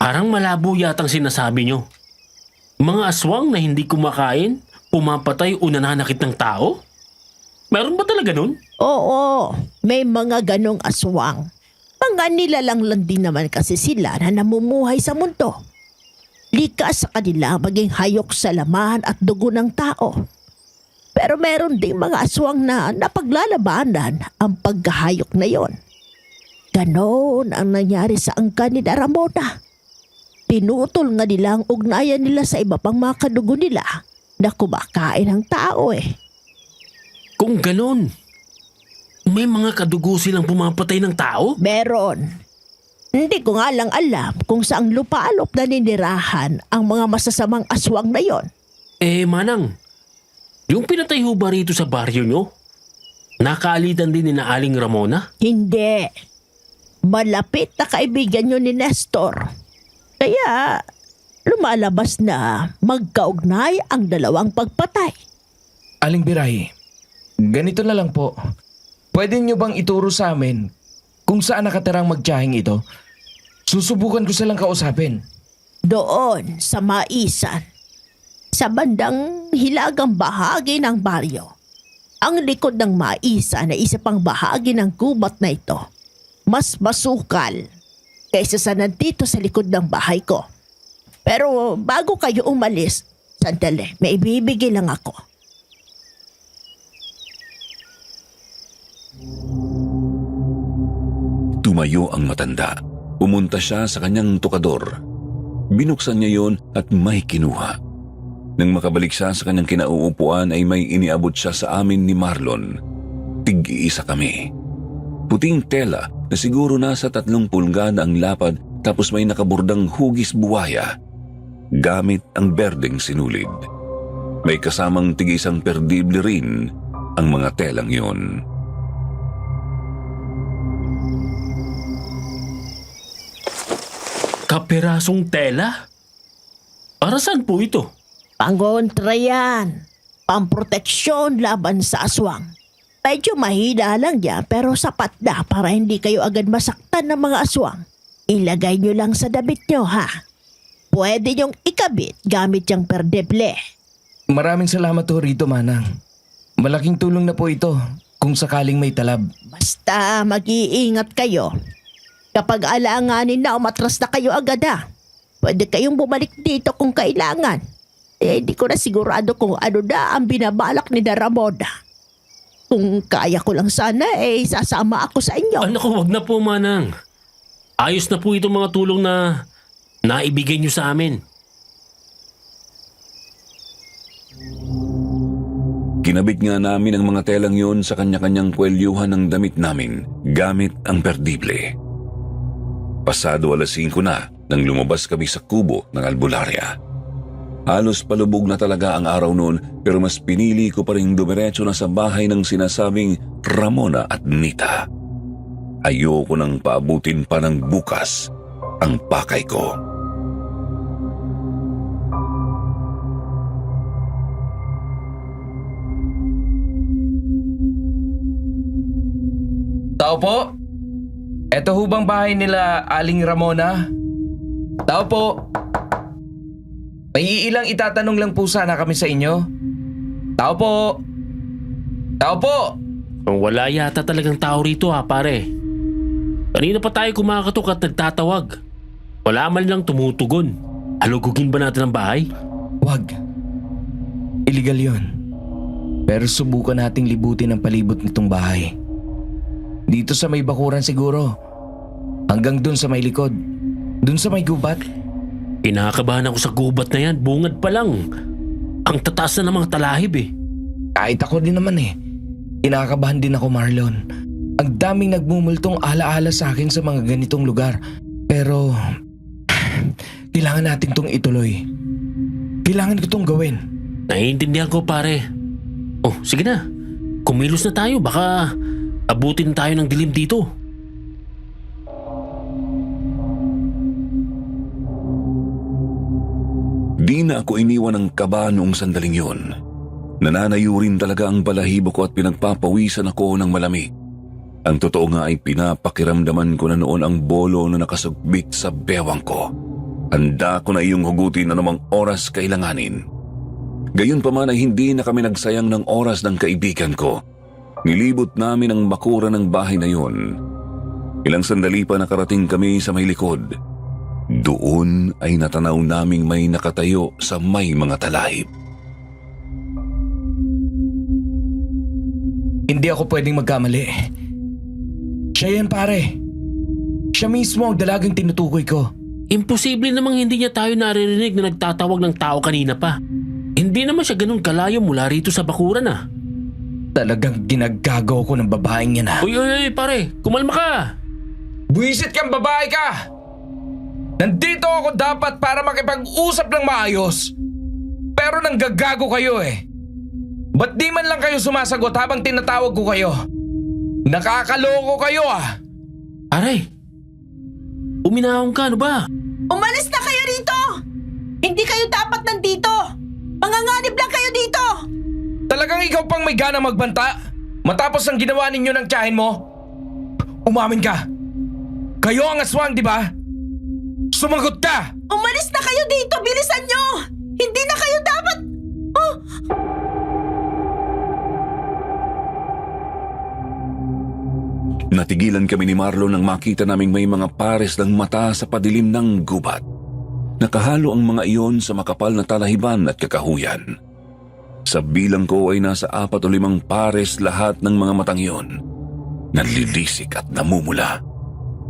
Parang malabo yatang sinasabi nyo. Mga aswang na hindi kumakain, pumapatay o nananakit ng tao? Meron ba talaga nun? Oo, may mga ganong aswang. Mga nilalang lang din naman kasi sila na namumuhay sa mundo. Likas sa kanila maging hayok sa laman at dugo ng tao. Pero meron ding mga aswang na napaglalabanan ang pagkahayok na yon. Ganon ang nangyari sa angka ni Ramona. Pinutol nga nila ang ugnayan nila sa iba pang mga kadugo nila na kumakain ng tao Kung ganon, may mga kadugo silang pumapatay ng tao? Meron. Hindi ko nga lang alam kung saang lupalop na ninirahan ang mga masasamang aswang na yon. Manang, yung pinatay ho ba rito sa baryo nyo? Nakaalitan din ni na Aling Ramona? Hindi. Malapit na kaibigan nyo ni Nestor. Kaya lumalabas na magkaugnay ang dalawang pagpatay. Aling Biray, ganito na lang po. Pwede nyo bang ituro sa amin kung saan nakatirang magtiyahing ito? Susubukan ko silang kausapin. Doon sa Maisan, sa bandang hilagang bahagi ng baryo. Ang likod ng Maisan na isa pang bahagi ng gubat na ito, mas masukal kaysa sa nandito sa likod ng bahay ko. Pero bago kayo umalis, sandali, may ibibigay lang ako. Tumayo ang matanda. Pumunta siya sa kanyang tukador. Binuksan niya yon at may kinuha. Nang makabalik siya sa kanyang kinauupuan ay may iniabot siya sa amin ni Marlon. Tig-iisa kami. Puting tela na siguro nasa 3 pulgada ang lapad tapos may nakaburdang hugis buwaya. Gamit ang berdeng sinulid. May kasamang tig-isang perdible rin ang mga telang yon. Kapirasong tela? Para saan po ito? Pangontra yan. Pamproteksyon laban sa aswang. Medyo mahina lang yan pero sapat na para hindi kayo agad masaktan ng mga aswang. Ilagay nyo lang sa damit nyo ha. Pwede nyong ikabit gamit yung perdeble. Maraming salamat ho rito, Manang. Malaking tulong na po ito kung sakaling may talab. Basta mag-iingat kayo. Kapag alanganin na umatras na kayo agad ha. Pwede kayong bumalik dito kung kailangan. Hindi ko na sigurado kung ano na ang binabalak ni Ramona. Kung kaya ko lang sana sasama ako sa inyo. Naku, wag na po, Manang. Ayos na po itong mga tulong na naibigay niyo sa amin. Kinabit nga namin ang mga telang yon sa kanya-kanyang kwelyuhan ng damit namin gamit ang perdible. Pasado 5:00 na nang lumabas kami sa kubo ng albularya. Halos palubog na talaga ang araw noon pero mas pinili ko pa rin dumiretso na sa bahay ng sinasabing Ramona at Nita. Ayoko nang paabutin pa ng bukas ang pakay ko. Tao po? Eto ho bang bahay nila Aling Ramona? Tao po? May ilang itatanong lang po sana kami sa inyo. Tao po? Tao po? Wala yata talagang tao rito pare. Kanina pa tayo kumakatok at nagtatawag. Wala man lang tumutugon. Alugugin ba natin ang bahay? Wag. Illegal yon. Pero subukan nating libutin ang palibot nitong bahay. Dito sa may bakuran siguro. Hanggang dun sa may likod. Dun sa may gubat. Kinakabahan ako sa gubat na yan. Bungad pa lang. Ang tataas na ng mga talahib Kahit ako din naman Kinakabahan din ako, Marlon. Ang daming nagmumultong alaala sa akin sa mga ganitong lugar. Pero kailangan natin tong ituloy. Kailangan ko tong gawin. Naiintindihan ko pare. Oh, sige na. Kumilos na tayo. Baka abutin tayo ng dilim dito. Di na ako iniwan ng kaba noong sandaling yun. Nananayo rin talaga ang balahibo ko at pinagpapawisan ako ng malamig. Ang totoo nga ay pinapakiramdaman ko na noon ang bolo na nakasugbit sa bewang ko. Handa ko na iyong hugutin anumang oras kailanganin. Gayon pa man ay hindi na kami nagsayang ng oras ng kaibigan ko. Nilibot namin ang bakuran ng bahay na yun. Ilang sandali pa nakarating kami sa may likod. Doon ay natanaw naming may nakatayo sa may mga talahib. Hindi ako pwedeng magkamali. Siya yan, pare. Siya mismo ang dalagang tinutukoy ko. Imposible namang hindi niya tayo naririnig na nagtatawag ng tao kanina pa. Hindi naman siya ganun kalayo mula rito sa bakuran Talagang ginagago ko ng babaeng yan Uy, pare, kumalma ka. Buwisit kang babae ka! Nandito ako dapat para makipag-usap ng maayos. Pero nanggagago kayo Ba't di man lang kayo sumasagot habang tinatawag ko kayo? Nakakaloko kayo Pare, uminahon ka, ano ba? Umalis na kayo rito! Hindi kayo dapat nandito! Manganganib lang kayo dito! Talagang ikaw pang may gana magbanta? Matapos ang ginawa ninyo ng tiyahin mo? Umamin ka! Kayo ang aswang, di ba? Sumagot ka! Umalis na kayo dito! Bilisan nyo! Hindi na kayo dapat... Oh! Natigilan kami ni Marlon nang makita naming may mga pares ng mata sa padilim ng gubat. Nakahalo ang mga iyon sa makapal na talahiban at kakahuyan. Sa bilang ko ay nasa 4 o 5 pares lahat ng mga matang iyon. Nanlilisik at namumula.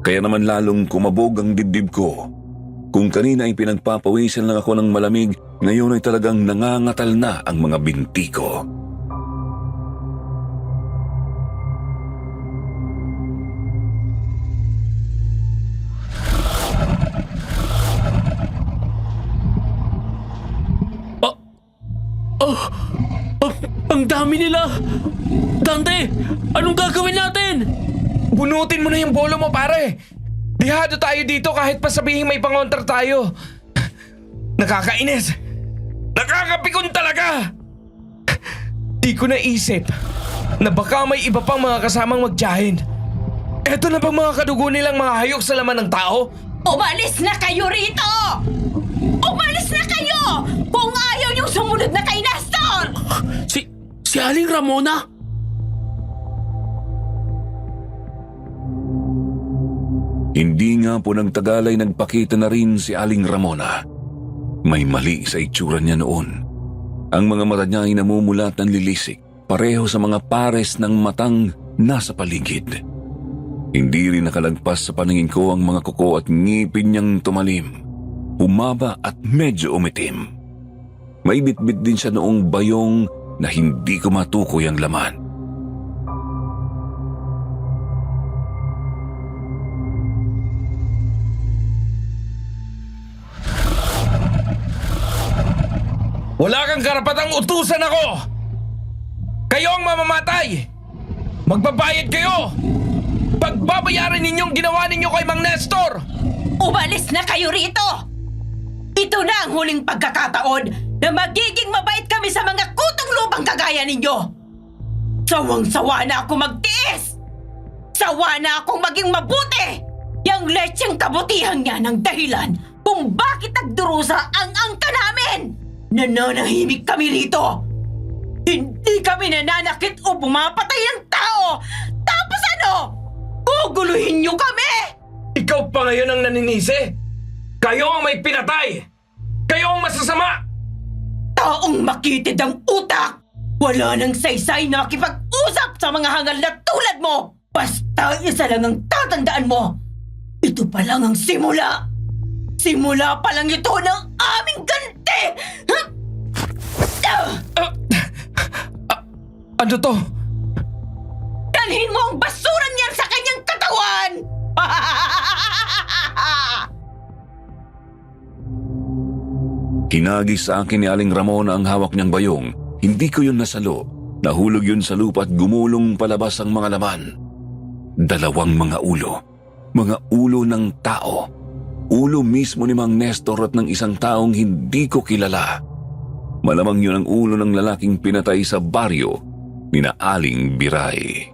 Kaya naman lalong kumabog ang dibdib ko. Kung kanina ay pinagpapawisan lang ako ng malamig, ngayon ay talagang nangangatal na ang mga binti ko. Ang dami nila! Dante, anong gagawin natin? Bunutin mo na yung bolo mo, pare. Dihado tayo dito kahit pa sabihin may pangontra tayo. Nakakainis. Nakakapikon talaga. Di ko naisip na baka may iba pang mga kasamang magtiyahin. Eto na bang mga kadugo nilang mga hayok sa laman ng tao? Umalis na kayo rito! Umalis na kayo! Kung ayaw niyong sumunod na kay Nestor! Si Aling Ramona? Hindi nga po ng tagal ay nagpakita na rin si Aling Ramona. May mali sa itsura niya noon. Ang mga mata niya ay namumulat ng lilisik, pareho sa mga pares ng matang nasa paligid. Hindi rin nakalagpas sa paningin ko ang mga kuko at ngipin niyang tumalim, humaba at medyo umitim. May bitbit din siya noong bayong na hindi ko matukoy ang laman. Wala kang karapatang utusan ako! Kayo ang mamamatay! Magbabayad kayo! Pagbabayaran ninyong ginawa ninyo kay Mang Nestor! Umalis na kayo rito! Ito na ang huling pagkakataon na magiging mabait kami sa mga kutong lubang kagaya ninyo! Sawang-sawa na ako magtiis! Sawa na akong maging mabuti! Yang lecheng kabutihan niya ng dahilan kung bakit nagdurusa ang angka namin! Nananahimik kami rito! Hindi kami nananakit o pumapatay ng tao! Tapos ano? Guguluhin niyo kami! Ikaw pa ngayon ang naninisi! Kayo ang may pinatay! Kayo ang masasama! Taong makitid ang utak! Wala nang saysay na makipag-usap sa mga hangal na tulad mo! Basta isa lang ang tatandaan mo! Ito pa lang ang simula! Simula pa lang ito ng aming ganti! Ano to? Dalhin mo ang basurang yan sa kanyang katawan! Hinagis sa akin ni Aling Ramona ang hawak niyang bayong. Hindi ko yun nasalo. Nahulog yun sa lupa at gumulong palabas ang mga laman. Dalawang mga ulo. Mga ulo ng tao. Ulo mismo ni Mang Nestor at ng isang taong hindi ko kilala. Malamang yun ang ulo ng lalaking pinatay sa baryo ni na Aling Biray.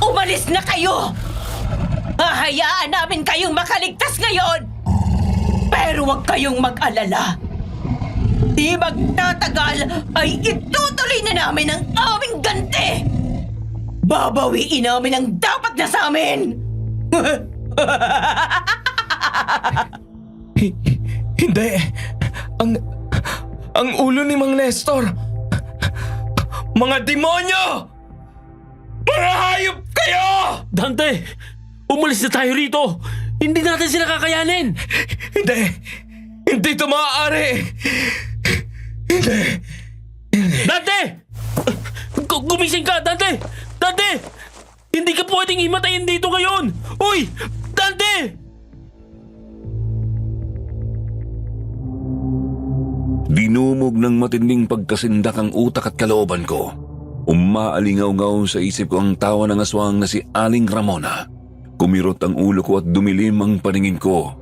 Umalis na kayo! Hahayaan namin kayong makaligtas ngayon! Pero huwag kayong mag-alala. Di magtatagal ay itutuloy na namin ang aming ganti! Babawiin namin ang dapat na sa amin! Hindi. Ang ulo ni Mang Nestor. Mga demonyo! Mga hayop kayo! Dante, umalis na tayo rito! Hindi natin sila kakayanin! Hindi. Hindi ito maaari. Hindi. Dante! Gumising ka, Dante! Dante! Hindi ka pwedeng himatayin dito ngayon! Uy! Dante! Dinumog ng matinding pagkasindak ang utak at kalooban ko. Umaalingaw-ngaw sa isip ko ang tawa ng aswang na si Aling Ramona. Kumirot ang ulo ko at dumilim ang paningin ko.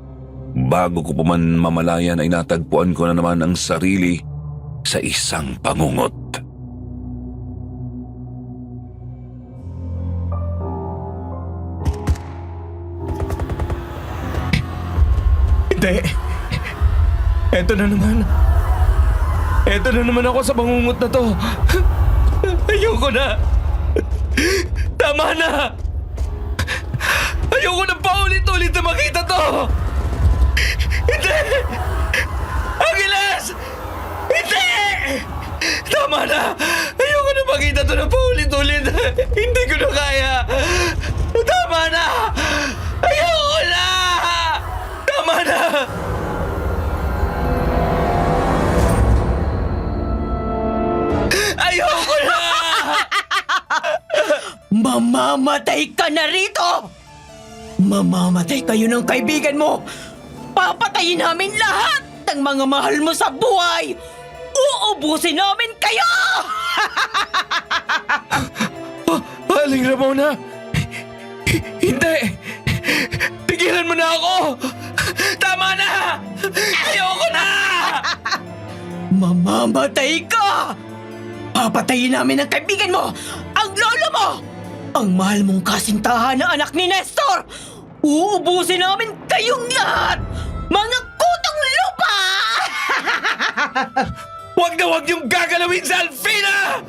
Bago ko pa man mamalayan ay natagpuan ko na naman ang sarili sa isang pangungot. Hindi. Eto na naman. Eto na naman ako sa bangungot na to. Ayoko na. Tama na. Ayoko na paulit-ulit na makita to. Hindi. Angeles! Hindi! Tama na! Ayoko na makita to na paulit-ulit. Hindi ko na kaya. Tama na! Ayoko na! Tama na! Ayoko na! Mamamatay ka na rito! Mamamatay kayo ng kaibigan mo! Papatayin namin lahat ng mga mahal mo sa buhay! Uubusin namin kayo! Aling Ramona! Hindi! Tigilan mo na ako! Tama na! Ayoko na! Mamamatay ka! Papatayin namin ang kaibigan mo! Ang lolo mo! Ang mahal mong kasintahan na anak ni Nestor! Uubusin namin kayong lahat! Mga kutong lupa! Huwag na huwag niyong gagalawin sa Alfina!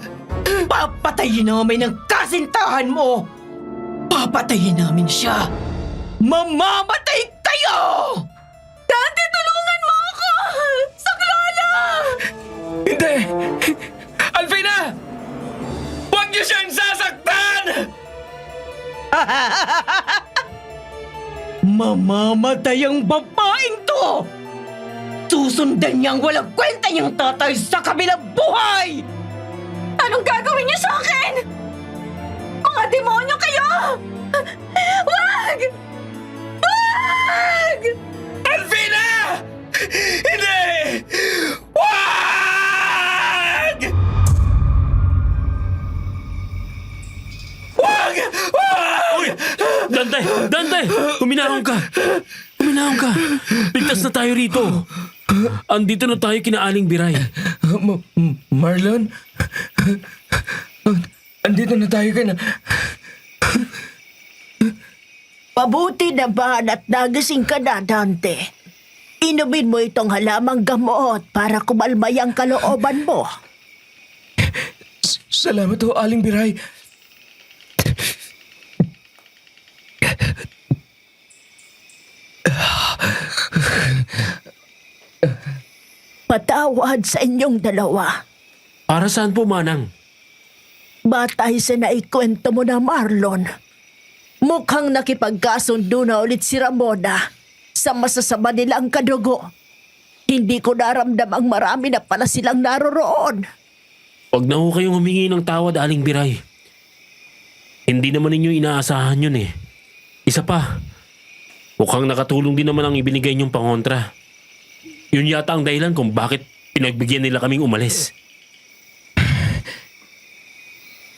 Papatayin namin ang kasintahan mo! Papatayin namin siya! Mamamatay kayo! Dante, tulungan mo ako! Saklolo! Hindi! Alfina! Huwag niyo siyang sasaktan! Mamamatay ang babaeng to! Susundan niyang walang kwenta niyang tatay sa kabilang buhay! Anong gagawin niyo sa akin? Mga demonyo kayo! Wag! Wag! Alfina! Hindi! Wag! Wag! Wag! Dante! Dante! Huminahon ka! Huminahon ka! Ligtas na tayo rito! Andito na tayo kina Aling Biray. Marlon? Andito na tayo ka na. Pabuti naman at nagising ka na, Dante. Inumin mo itong halamang gamot para kumalmay ang kalooban mo. Salamat ho, Aling Biray. Patawad sa inyong dalawa. Para saan po, Manang? Batay sa naikwento mo na, Marlon. Mukhang nakipagkasundo na ulit si Ramona sa masasama nilang kadugo. Hindi ko naramdam ang marami na pala silang naroroon. Huwag na ho kayong humingi ng tawad, Aling Biray. Hindi naman ninyo inaasahan yun eh. Isa pa, mukhang nakatulong din naman ang ibinigay niyong pangontra. Yun yata ang dahilan kung bakit pinagbigyan nila kaming umalis.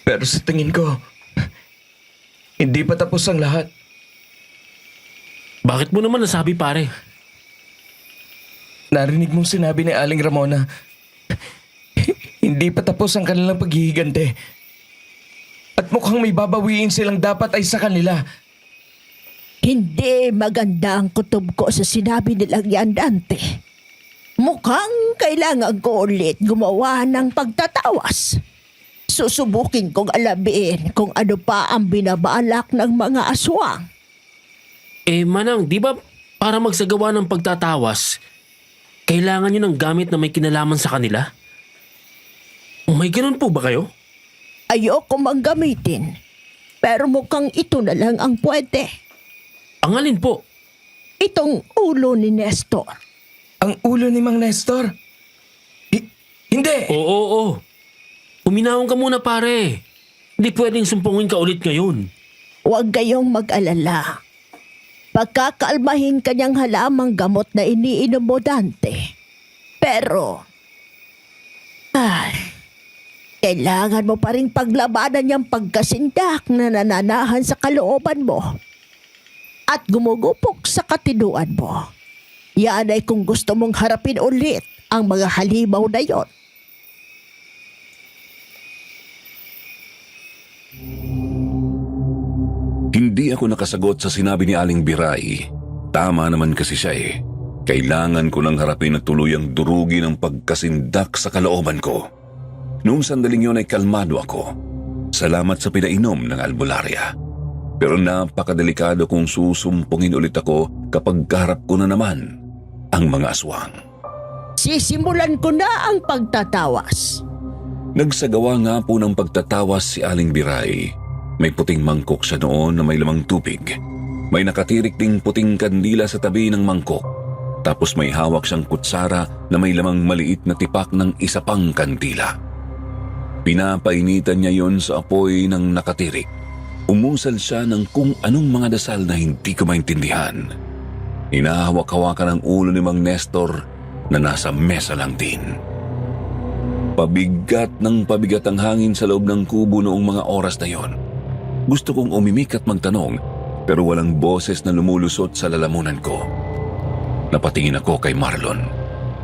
Pero sa tingin ko, hindi pa tapos ang lahat. Bakit mo naman nasabi, pare? Narinig mong sinabi ni Aling Ramona, hindi pa tapos ang kanilang paghihigante. At mukhang may babawiin silang dapat ay sa kanila. Hindi maganda ang kutob ko sa sinabi nilang yan, Dante. Mukhang kailangan ko ulit gumawa ng pagtatawas. Susubukin kong alamin kung ano pa ang binabalak ng mga aswang. Eh, Manang, di ba para magsagawa ng pagtatawas, kailangan nyo ng gamit na may kinalaman sa kanila? May ganun po ba kayo? Ayoko mang gamitin. Pero mukhang ito na lang ang pwede. Ang alin po? Itong ulo ni Nestor. Ang ulo ni Mang Nestor? Hindi! Oo. Huminahon ka muna, pare. Hindi pwedeng sumpungin ka ulit ngayon. Huwag kayong mag-alala. Pagkakalmahin kanyang halamang gamot na iniinom mo, Dante. Pero, kailangan mo pa rin paglabanan niyang pagkasindak na nananahan sa kalooban mo at gumugupok sa katinuan mo. Yan ay kung gusto mong harapin ulit ang mga halimaw na yon. Hindi ako nakasagot sa sinabi ni Aling Biray. Tama naman kasi siya eh. Kailangan ko nang harapin at tuluyang durugin ang pagkasindak sa kalooban ko. Noong sandaling yun ay kalmado ako. Salamat sa pinainom ng albularya. Pero napakadelikado kung susumpungin ulit ako kapag kaharap ko na naman ang mga aswang. Sisimulan ko na ang pagtatawas. Nagsagawa nga po ng pagtatawas si Aling Biray. May puting mangkok siya noon na may lamang tubig. May nakatirik ding puting kandila sa tabi ng mangkok. Tapos may hawak siyang kutsara na may lamang maliit na tipak ng isa pang kandila. Pinapainitan niya yon sa apoy ng nakatirik. Umusal siya ng kung anong mga dasal na hindi ko maintindihan. Hinahawak-hawakan ang ulo ni Mang Nestor na nasa mesa lang din. Pabigat ng pabigat ang hangin sa loob ng kubo noong mga oras na yon. Gusto kong umimik at magtanong pero walang boses na lumulusot sa lalamunan ko. Napatingin ako kay Marlon.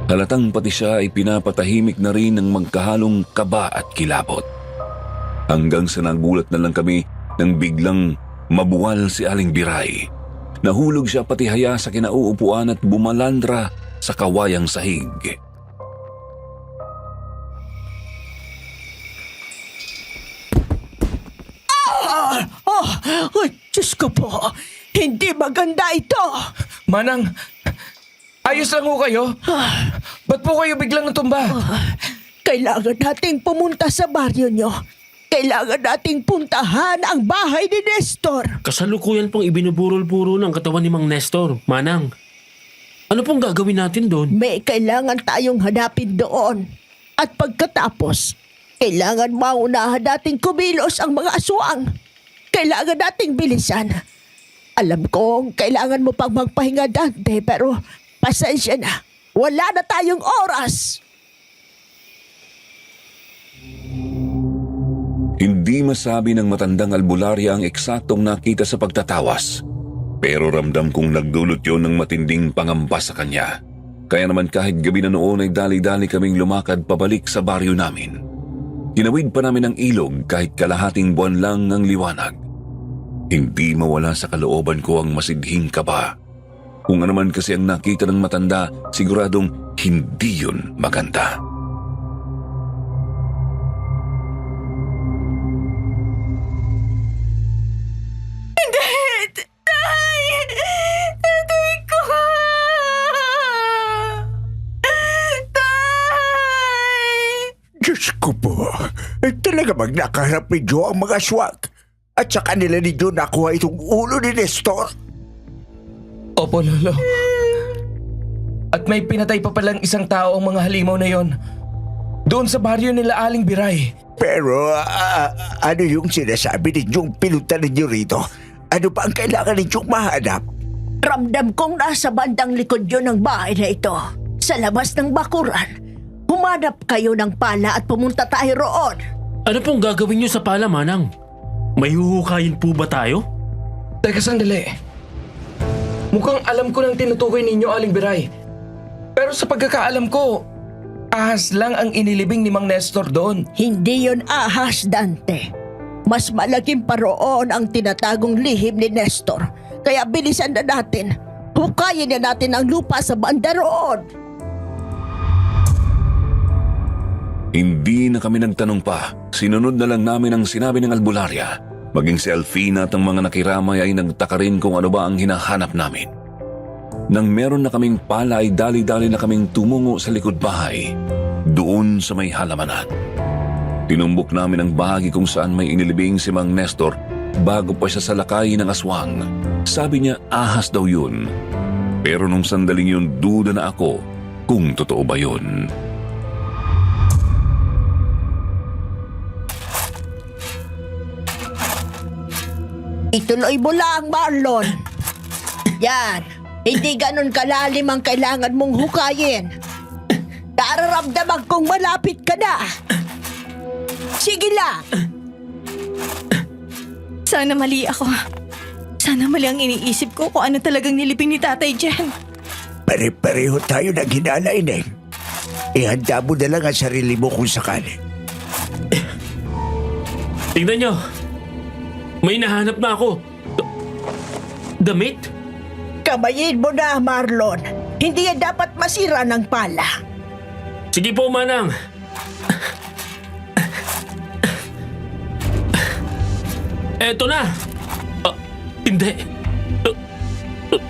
Halatang pati siya ay pinapatahimik na rin ng magkahalong kaba at kilabot. Hanggang sa nagulat na lang kami nang biglang mabuwal si Aling Biray. Nahulog siya pati haya sa kinauupuan at bumalandra sa kawayang sahig. Diyos ko po, hindi maganda ito. Manang, ayos lang ho kayo? Ba't po kayo biglang natumba? Kailangan nating pumunta sa baryo nyo. Kailangan nating puntahan ang bahay ni Nestor. Kasalukuyan pong ibinuburol-puro ng katawan ni Mang Nestor, Manang. Ano pong gagawin natin doon? May kailangan tayong hanapin doon. At pagkatapos, kailangan maunahan nating kumilos ang mga aswang. Kailangan nating bilisan. Alam kong kailangan mo pang magpahinga, Dante, pero pasensya na. Wala na tayong oras. Hindi masabi ng matandang albularya ang eksaktong nakita sa pagtatawas. Pero ramdam kong nagdulot yon ng matinding pangamba sa kanya. Kaya naman kahit gabi na noon ay dali-dali kaming lumakad pabalik sa baryo namin. Tinawid pa namin ang ilog kahit kalahating buwan lang ang liwanag. Hindi mawala sa kalooban ko ang masidhing kaba. Kung ano man kasi ang nakita ng matanda, siguradong hindi yun maganda. Diyos ko po, talaga bang nakaharap ninyo ang mga swag? At sa kanila ninyo nakuha itong ulo ni Nestor? Opo, Lolo. At may pinatay pa palang isang tao ang mga halimaw na yon. Doon sa baryo nila Aling Biray. Pero ano yung sinasabi ninyong pinunta ninyo rito? Ano pa ang kailangan ninyong mahanap? Ramdam kong nasa bandang likod yun ng bahay na ito. Sa labas ng bakuran. Humanap kayo ng pala at pumunta tayo roon. Ano pong gagawin niyo sa pala, Manang? May huhukayin po ba tayo? Teka sandali. Mukhang alam ko ng tinutukoy ninyo, Aling Biray. Pero sa pagkakaalam ko, ahas lang ang inilibing ni Mang Nestor doon. Hindi yon ahas, Dante. Mas malaking pa roon ang tinatagong lihim ni Nestor. Kaya bilisan na natin. Hukayin na natin ang lupa sa banda roon. Hindi na kami nagtanong pa. Sinunod na lang namin ang sinabi ng albularya. Maging si Alfina at ang mga nakiramay ay nagtaka rin kung ano ba ang hinahanap namin. Nang meron na kaming pala ay dali-dali na kaming tumungo sa likod bahay. Doon sa may halamanan. Tinumbok namin ang bahagi kung saan may inilibing si Mang Nestor bago pa siya salakay ng aswang. Sabi niya ahas daw yun. Pero nung sandaling yun, duda na ako kung totoo ba yun. Ituloy mo lang, Marlon. Yan. Hindi ganun kalalim ang kailangan mong hukayin. Nararamdaman kong malapit ka na. Sige lang. Sana mali ako. Sana mali ang iniisip ko kung ano talagang nilibing ni Tatay Jen. Pare-pareho tayo ng hinala, Ineng. Ihanda mo na lang ang sarili mo kung sakali. Tingnan nyo. May nahanap na ako. Damit? Kamayin mo na, Marlon. Hindi yan dapat masira ng pala. Sige po, Manang. Eto na. Hindi.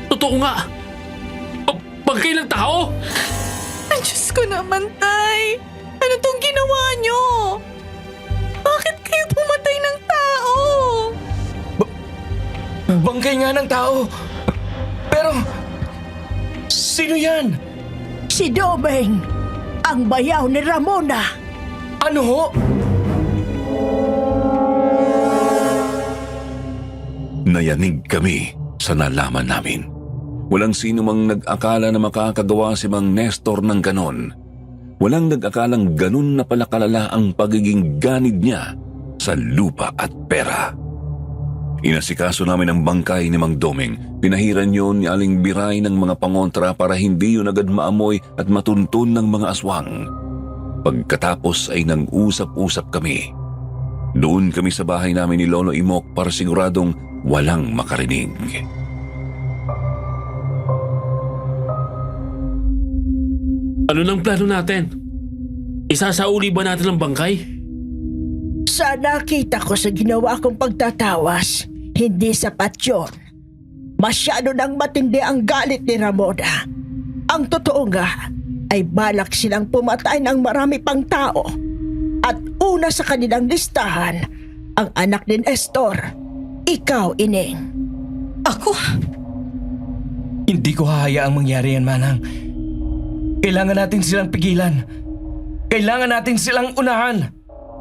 Totoo nga. Bangkay ng tao? Ay, Diyos ko naman, Tay. Ano tong ginawa ginawa nyo? Bakit kayo pumatay ng tao? Bangkay nga ng tao. Pero, sino yan? Si Domeng, ang bayaw ni Ramona. Ano ho? Nayanig kami sa nalaman namin. Walang sino mang nag-akala na makakagawa si Mang Nestor ng ganon. Walang nag-akalang ganon na pala kalala ang pagiging ganid niya sa lupa at pera. Inasikaso namin ang bangkay ni Mang Domeng. Pinahiran yun ni Aling Biray ng mga pangontra para hindi yun agad maamoy at matuntun ng mga aswang. Pagkatapos ay nang-usap-usap kami. Doon kami sa bahay namin ni Lolo Imok para siguradong walang makarinig. Ano nang plano natin? Isasauli ba natin ang bangkay? Sa nakita ko sa ginawa kong pagtatawas, hindi sapat yun. Masyado nang matindi ang galit ni Ramona. Ang totoo nga ay balak silang pumatay ng marami pang tao. At una sa kanilang listahan, ang anak ni Nestor, ikaw, Ining. Ako? Hindi ko hahayaang mangyari yan, Manang. Kailangan natin silang pigilan. Kailangan natin silang unahan.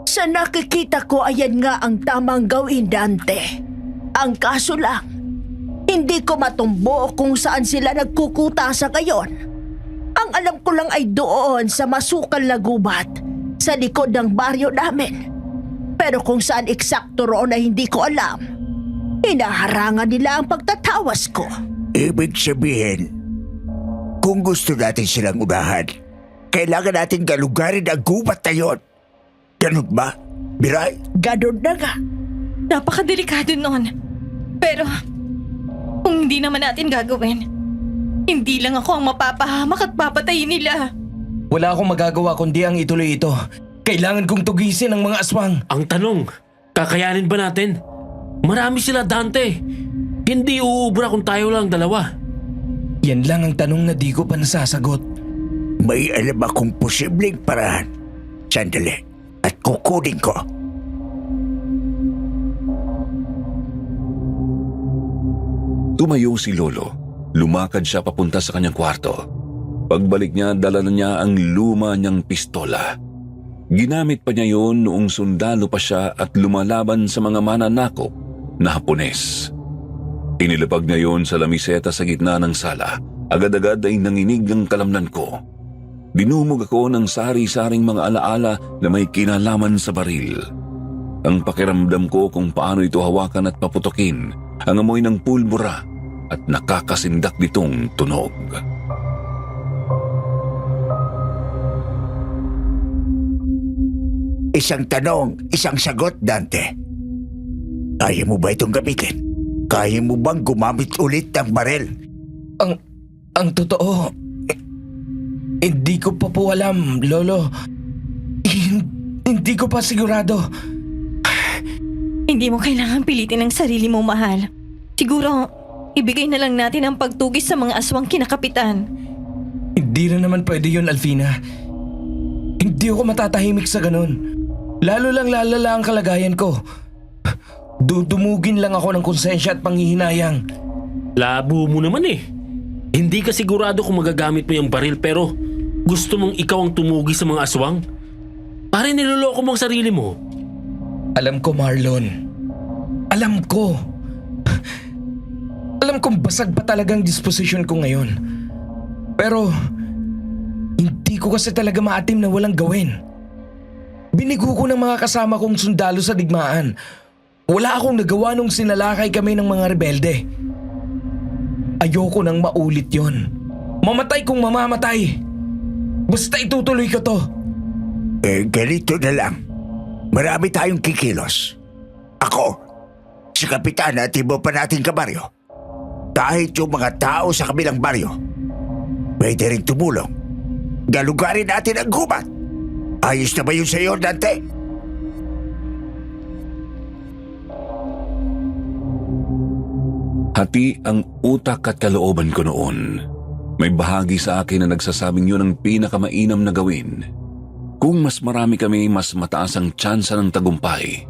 Sa nakikita ko, ayan nga ang tamang gawin, Dante. Ang kaso lang, hindi ko matumbo kung saan sila nagkukuta sa ngayon. Ang alam ko lang ay doon sa Masukal na Gubat, sa likod ng baryo namin. Pero kung saan eksakto roon ay hindi ko alam. Hinaharangan nila ang pagtatawas ko. Ibig sabihin, kung gusto natin silang unahan, kailangan natin galugarin ang gubat na yun. Ganun ba, Biray? Ganun na nga. Napakadelikado nun. Pero, kung hindi naman natin gagawin, hindi lang ako ang mapapahamak at papatayin nila. Wala akong magagawa kundi ang ituloy ito. Kailangan kong tugisin ang mga aswang. Ang tanong, kakayanin ba natin? Marami sila, Dante. Hindi uubra kung tayo lang dalawa. Yan lang ang tanong na di ko pa nasasagot. May alam akong posibleng paraan. Sandali, at kukunin ko. Tumayo si Lolo. Lumakad siya papunta sa kanyang kwarto. Pagbalik niya, dala na niya ang luma niyang pistola. Ginamit pa niya yon noong sundalo pa siya at lumalaban sa mga mananakop na Hapones. Inilapag niya yon sa lamiseta sa gitna ng sala. Agad-agad ay nanginig ang kalamnan ko. Dinumog ako ng sari-saring mga alaala na may kinalaman sa baril. Ang pakiramdam ko kung paano ito hawakan at paputokin, ang amoy ng pulbura at nakakasindak nitong tunog. Isang tanong, isang sagot, Dante. Kaya mo ba itong gamitin? Kaya mo bang gumamit ulit ng baril? Ang totoo, hindi ko pa po alam, Lolo. Hindi ko pa sigurado. Hindi mo kailangan pilitin ang sarili mo, mahal. Siguro, ibigay na lang natin ang pagtugis sa mga aswang kinakapitan. Hindi na naman pwede yun, Alfina. Hindi ako matatahimik sa ganun. Lalo lang lalala ang kalagayan ko. Dudumugin lang ako ng konsensya at panghihinayang. Labo mo naman eh. Hindi ka sigurado kung magagamit mo yung baril pero gusto mong ikaw ang tumugi sa mga aswang? Pare niloloko mo ang sarili mo. Alam ko, Marlon. Alam ko. Alam kong basag pa talagang disposition ko ngayon. Pero, hindi ko kasi talaga maatim na walang gawin. Binigo ko ng mga kasama kong sundalo sa digmaan. Wala akong nagawa nung sinalakay kami ng mga rebelde. Ayoko nang maulit yon. Mamatay kung mamamatay. Basta itutuloy ko to. Ganito na lang. Marami tayong kikilos. Ako, si Kapitan at iba pa nating kabaryo. Kahit yung mga tao sa kabilang baryo, pwede rin tumulong. Galugarin natin ang gubat. Ayos na ba yun sa'yo, Dante? Hati ang utak at kalooban ko noon. May bahagi sa akin na nagsasabing yun ang pinakamainam na gawin. Kung mas marami kami, mas mataas ang tsansa ng tagumpay.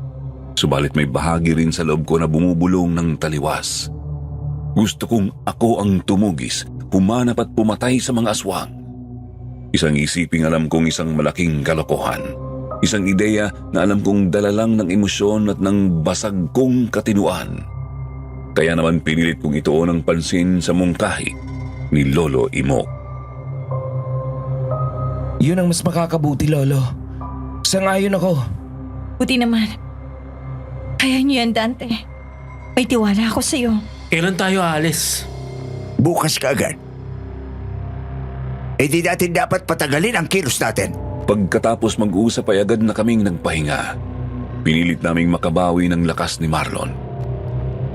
Subalit may bahagi rin sa loob ko na bumubulong ng taliwas. Gusto kong ako ang tumugis, humanap at pumatay sa mga aswang. Isang isiping alam kong isang malaking kalokohan. Isang ideya na alam kong dala lang ng emosyon at ng basag kong katinuan. Kaya naman pinilit kong ituon ang pansin sa mungkahi ni Lolo Imok. Yun ang mas makakabuti, Lolo. Sangayon ako. Buti naman. Kaya niyo yan, Dante. May tiwala ako sa'yo. Kailan tayo aalis? Bukas ka agad. Hindi natin dapat patagalin ang kilos natin. Pagkatapos mag-usap ay agad na kaming nagpahinga. Pinilit naming makabawi ng lakas ni Marlon.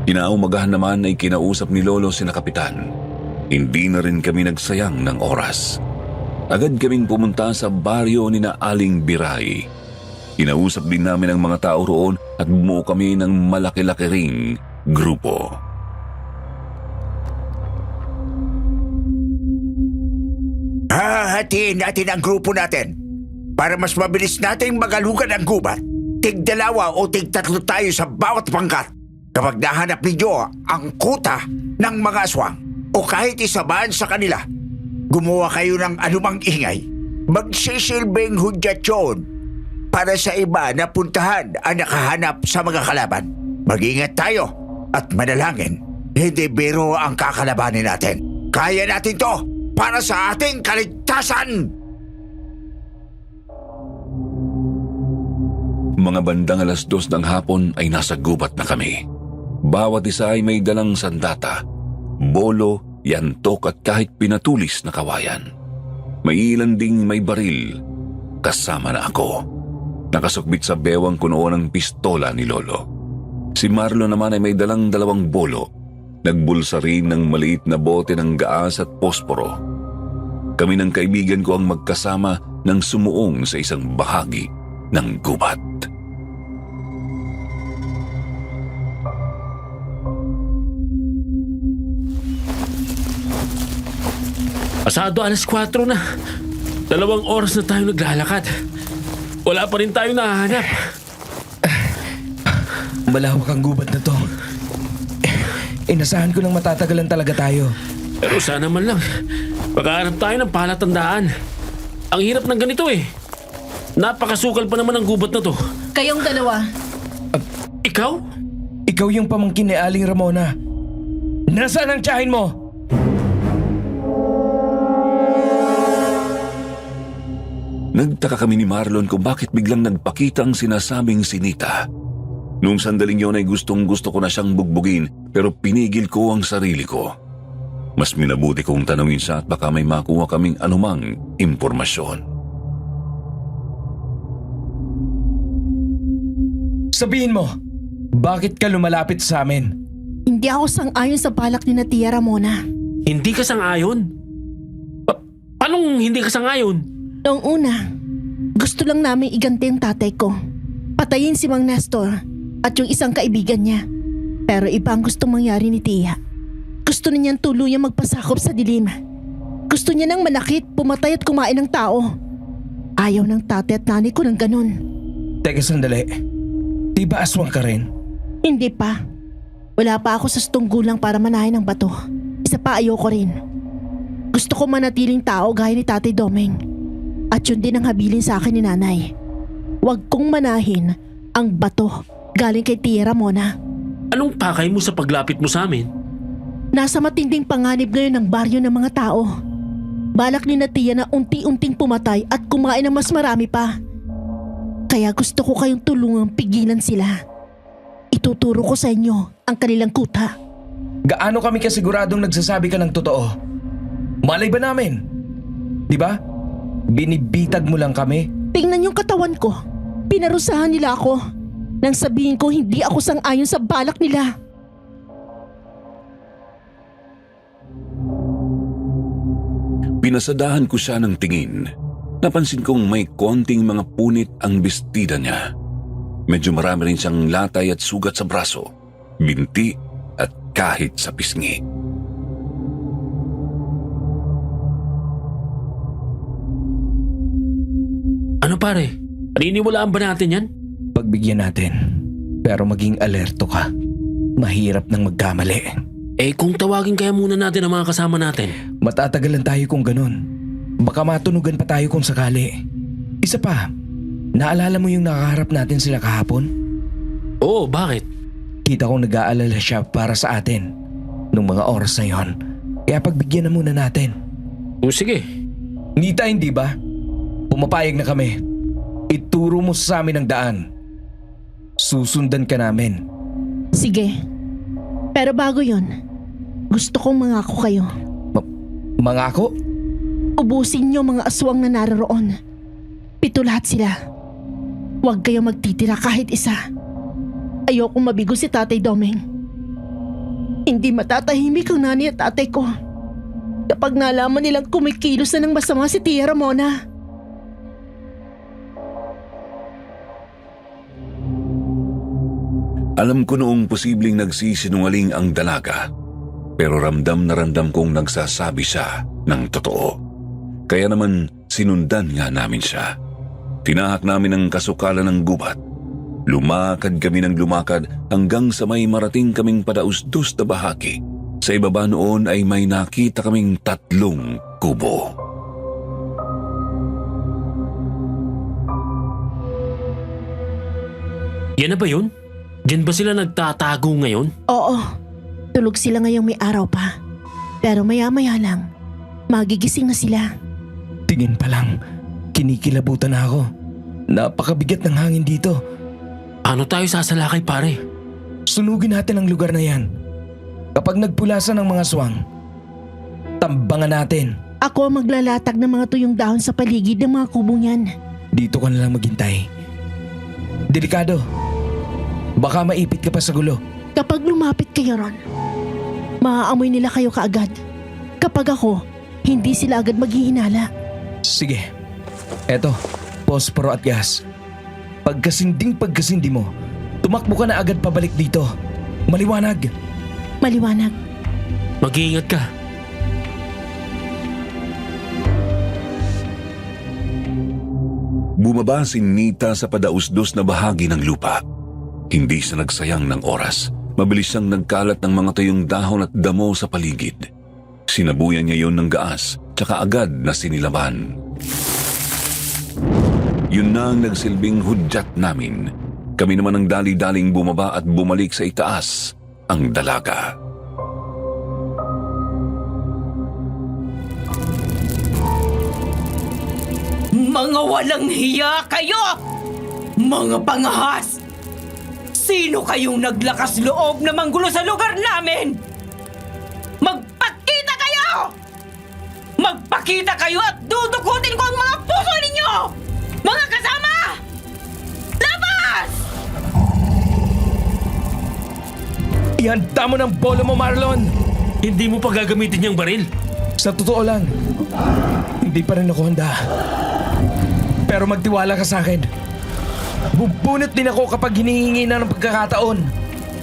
Kinaumagahan naman ay kinausap ni Lolo sina Kapitan. Hindi na rin kami nagsayang ng oras. Agad kaming pumunta sa baryo ni na Aling Biray. Kinausap din namin ang mga tao roon at bumuo kami ng malaki-laki ring grupo. Hahatiin natin ang grupo natin para mas mabilis nating magalugan ang gubat. Tig-2 o tig-3 tayo sa bawat pangkat. Kapag nahanap ninyo ang kuta ng mga aswang o kahit isa man sa kanila, gumawa kayo ng anumang ingay. Magsisilbing hudyat para sa iba na puntahan ang nakahanap sa mga kalaban. Mag-ingat tayo at manalangin. Hindi biro ang kakalabanin natin. Kaya natin to para sa ating kaligtasan! Mga bandang 2:00 ng hapon ay nasa gubat na kami. Bawat isa ay may dalang sandata, bolo, yantok at kahit pinatulis na kawayan. May ilan ding may baril, kasama na ako. Nakasukbit sa bewang ko noon ang pistola ni Lolo. Si Marlo naman ay may dalang 2 bolo. Nagbulsa rin ng maliit na bote ng gaas at posporo. Kami ng kaibigan ko ang magkasama ng sumuong sa isang bahagi ng gubat. Pasado 4:00 na. 2 oras na tayo naglalakad. Wala pa rin tayo nahanap. Malawak ang gubat na to. Inasahan ko lang matatagalan talaga tayo. Pero sana man lang, makahanap tayo ng palatandaan. Ang hirap ng ganito eh. Napakasukal pa naman ang gubat na to. Kayong dalawa. Ikaw? Ikaw yung pamangkin ni Aling Ramona. Nasaan ang tiyahin mo? Nagtaka kami ni Marlon kung bakit biglang nagpakita ang sinasabing si Nita. Noong sandaling yon ay gustong-gusto ko na siyang bugbugin pero pinigil ko ang sarili ko. Mas minabuti kong tanungin siya at baka may makuha kaming anumang impormasyon. Sabihin mo, bakit ka lumalapit sa amin? Hindi ako sang-ayon sa balak ni na Tia Ramona. Hindi ka sang-ayon? Paanong hindi ka sang-ayon? Noong una, gusto lang namin iganti ang tatay ko. Patayin si Mang Nestor at yung isang kaibigan niya. Pero iba ang gustong mangyari ni Tia. Gusto na niyang tuluyang magpasakop sa dilim. Gusto niya nang manakit, pumatay at kumain ng tao. Ayaw ng tatay at nanay ko ng ganun. Teka sandali. Di ba aswang ka rin? Hindi pa. Wala pa ako sa tunggulang para manahin ng bato. Isa pa ayoko rin. Gusto ko manatiling tao gaya ni Tatay Domeng. At yun din ang habilin sa akin ni nanay. Huwag kong manahin ang bato galing kay Tia Ramona. Anong pakay mo sa paglapit mo sa amin? Nasa matinding panganib ngayon ng baryo ng mga tao. Balak ni na Tia na unti-unting pumatay at kumain ng mas marami pa. Kaya gusto ko kayong tulungang pigilan sila. Ituturo ko sa inyo ang kanilang kuta. Gaano kami kasiguradong nagsasabi ka ng totoo? Malay ba namin? Di ba? Binibitag mo lang kami? Tingnan yung katawan ko. Pinarusahan nila ako nang sabihin ko hindi ako sang-ayon sa balak nila. Pinasadahan ko siya ng tingin. Napansin kong may konting mga punit ang bestida niya. Medyo marami rin siyang latay at sugat sa braso, binti at kahit sa pisngi. Ano pare? Paniniwalaan ba natin yan? Pagbigyan natin. Pero maging alerto ka. Mahirap nang magkamali. Eh kung tawagin kaya muna natin ang mga kasama natin. Matatagalan tayo kung ganun. Baka matunugan pa tayo kung sakali. Isa pa, naalala mo yung nakaharap natin sila kahapon? Oo, bakit? Kita kong nag-aalala siya para sa atin nung mga oras na yon. Kaya pagbigyan na muna natin. O sige. Nita, hindi ba? Pumapayag na kami. Ituro mo sa amin ang daan. Susundan ka namin. Sige. Pero bago yon, gusto kong mangako kayo. Mangako? Ubusin niyo mga aswang na naroon. 7 lahat sila. Huwag kayo magtitira kahit isa. Ayokong mabigo si Tatay Domeng. Hindi matatahimik ang nanay at tatay ko kapag nalaman nilang kumikilos na ng masama si Tia Ramona. Alam ko noong posibleng nagsisinungaling ang dalaga, pero ramdam na ramdam kong nagsasabi siya ng totoo. Kaya naman sinundan nga namin siya. Tinahak namin ang kasukalan ng gubat. Lumakad kami ng lumakad hanggang sa may marating kaming padausdos na bahagi. Sa ibaba noon ay may nakita kaming 3 kubo. Yan na ba yun? Diyan ba sila nagtatago ngayon? Oo, tulog sila ngayong may araw pa. Pero maya-maya lang, magigising na sila. Tingin pa lang, kinikilabutan na ako. Napakabigat ng hangin dito. Paano tayo sasalakay pare? Sunugin natin ang lugar na yan. Kapag nagpulasan ng mga swang, tambangan natin. Ako ang maglalatag ng mga tuyong dahon sa paligid ng mga kubong yan. Dito ka na lang maghintay. Delikado. Baka maipit ka pa sa gulo. Kapag lumapit kayo ron, maaamoy nila kayo kaagad. Kapag ako, hindi sila agad maghihinala. Sige. Eto, posporo at gas. Pagkasindi mo, tumakbo ka na agad pabalik dito. Maliwanag. Maliwanag. Mag-iingat ka. Bumaba si Nita sa padausdos na bahagi ng lupa. Hindi siya nagsayang ng oras. Mabilis siyang nagkalat ng mga tuyong dahon at damo sa paligid. Sinabuyan niya yon ng gaas, tsaka agad na sinilaban. Yun na ang nagsilbing hudyat namin. Kami naman ang dali-daling bumaba at bumalik sa itaas ang dalaga. Mga walang hiya kayo! Mga pangahas! Sino kayong naglakas loob na manggulo sa lugar namin? Magpakita kayo! Magpakita kayo at dudukutin ko ang mga puso ninyo! Mga kasama! Labas! Ihanda mo ng bolo mo, Marlon! Hindi mo pa gagamitin yung baril. Sa totoo lang, hindi pa rin ako handa. Pero magtiwala ka sa akin. Bubunot din ako kapag hinihingi na ng pagkakataon.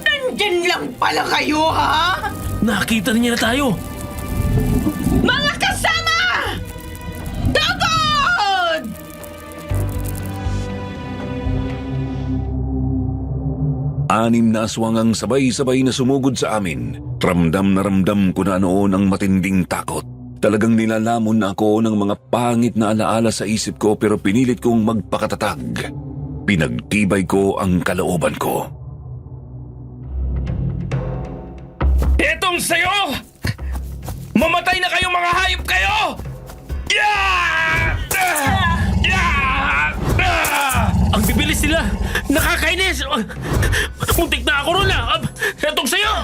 Nandyan lang pala kayo, ha? Nakita na niya na tayo. Mga kasama! Tagod! Anim na aswang ang sabay-sabay na sumugod sa amin. Ramdam na ramdam ko na noon ang matinding takot. Talagang nilalamon na ako ng mga pangit na alaala sa isip ko pero pinilit kong magpakatatag. Pinagtibay ko ang kalooban ko. Etong sayo! Mamatay na kayong mga hayop kayo! Yeah! Ang bibilis nila! Nakakainis! Muntik na ako ron ah! Etong sa'yo!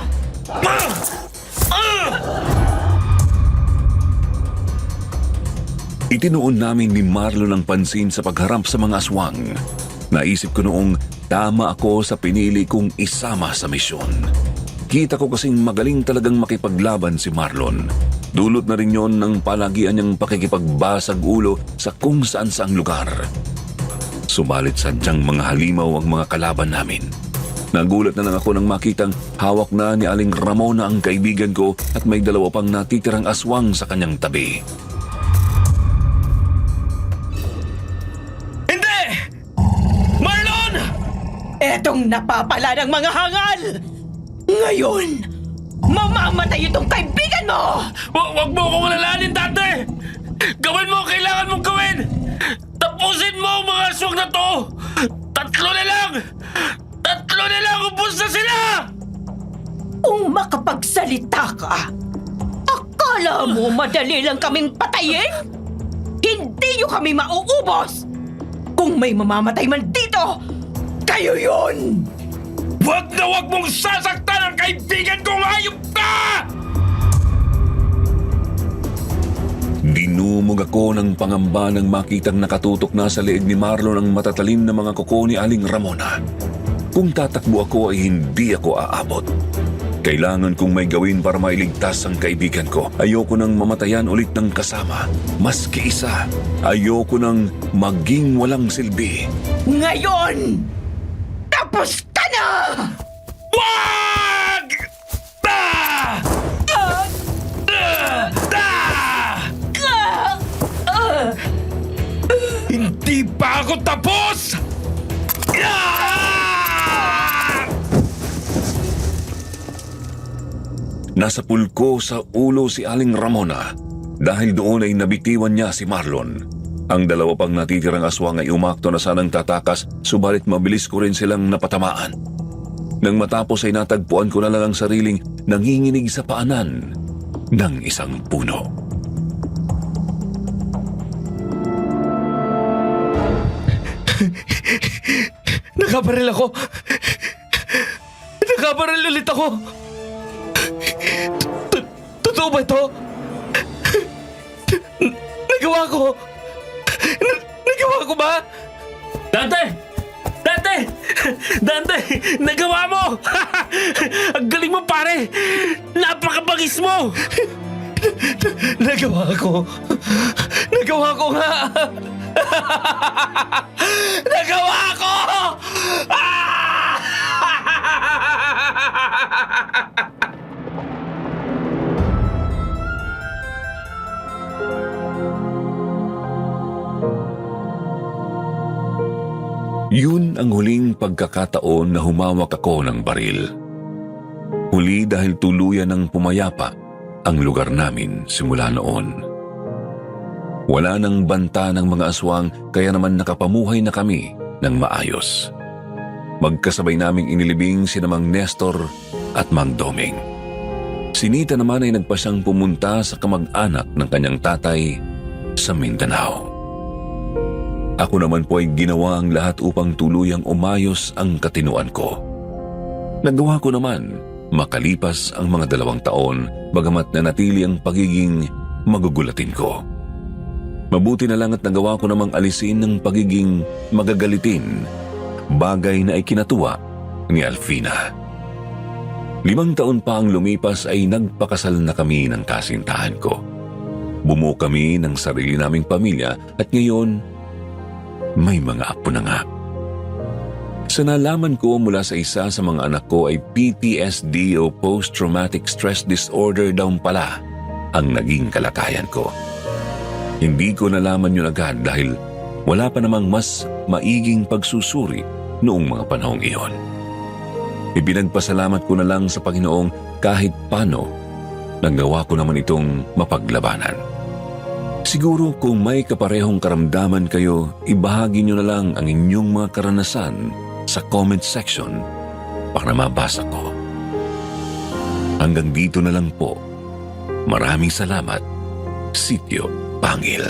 Itinuon namin ni Marlon ang pansin sa pagharap sa mga aswang. Naisip ko noong tama ako sa pinili kong isama sa misyon. Kita ko kasing magaling talagang makipaglaban si Marlon. Dulot na rin yon ng palagian niyang pakikipagbasag ulo sa kung saan-saang lugar. Subalit sadyang mga halimaw ang mga kalaban namin. Nagulat na lang ako nang makitang hawak na ni Aling Ramona ang kaibigan ko at may 2 pang natitirang aswang sa kanyang tabi. Hindi! ang napapala ng mga hangal! Ngayon, mamamatay itong kaibigan mo! Wag mo akong alalahanin, Dante! Gawin mo ang kailangan mong gawin! Tapusin mo ang mga aswang na to! Tatlo na lang! Ubus na sila! Kung makapagsalita ka, akala mo madali lang kaming patayin? Hindi nyo kami mauubos! Kung may mamamatay man dito, kayo yun! Wag na wag mong sasaktan ang kaibigan kong hayop ka! Dinumog ako ng pangamba nang makitang nakatutok na sa leeg ni Marlon ang matatalim na mga kuko ni Aling Ramona. Kung tatakbo ako ay hindi ako aabot. Kailangan kong may gawin para mailigtas ang kaibigan ko. Ayoko nang mamatayan ulit ng kasama. Maski isa, ayoko nang maging walang silbi. Ngayon, tapos ka na! Wag! Ah! Hindi pa ako tapos! Nasa pulko sa ulo si Aling Ramona. Dahil doon ay nabitiwan niya si Marlon. Ang dalawa pang natitirang aswang ay umakto na sanang tatakas, subalit mabilis ko rin silang napatamaan. Nang matapos ay natagpuan ko na lang ang sariling nanginginig sa paanan ng isang puno. Nakabaril ako! Nakabaril ulit ako! Totoo ba ito? Nagawa ko! Nagawa ko ba? Dante! Nagawa mo! Ang galing mo, pare! Napakabagis mo! Nagawa ko! Nagawa ko nga! Nagawa ko! Yun ang huling pagkakataon na humawak ako ng baril. Huli dahil tuluyan ng pumayapa ang lugar namin simula noon. Wala nang banta ng mga aswang kaya naman nakapamuhay na kami ng maayos. Magkasabay naming inilibing sina Mang Nestor at Mang Doming. Si Nita naman ay nagpasyang pumunta sa kamag-anak ng kanyang tatay sa Mindanao. Ako naman po ay ginawa ang lahat upang tuluyang umayos ang katinuan ko. Nagawa ko naman makalipas ang mga 2 taon bagamat nanatili ang pagiging magugulatin ko. Mabuti na lang at nagawa ko namang alisin ng pagiging magagalitin, bagay na ikinatuwa ni Alfina. 5 taon pa ang lumipas ay nagpakasal na kami ng kasintahan ko. Bumuo kami ng sarili naming pamilya at ngayon may mga apo na nga. Sa nalaman ko mula sa isa sa mga anak ko ay PTSD o Post-Traumatic Stress Disorder daw pala ang naging kalakayan ko. Hindi ko nalaman yun agad dahil wala pa namang mas maiging pagsusuri noong mga panahong iyon. Ipinagpasalamat ko na lang sa Panginoong kahit paano nagawa ko naman itong mapaglabanan. Siguro kung may kaparehong karamdaman kayo, ibahagi nyo na lang ang inyong mga karanasan sa comment section para mabasa ko. Hanggang dito na lang po. Maraming salamat, Sitio Pangil.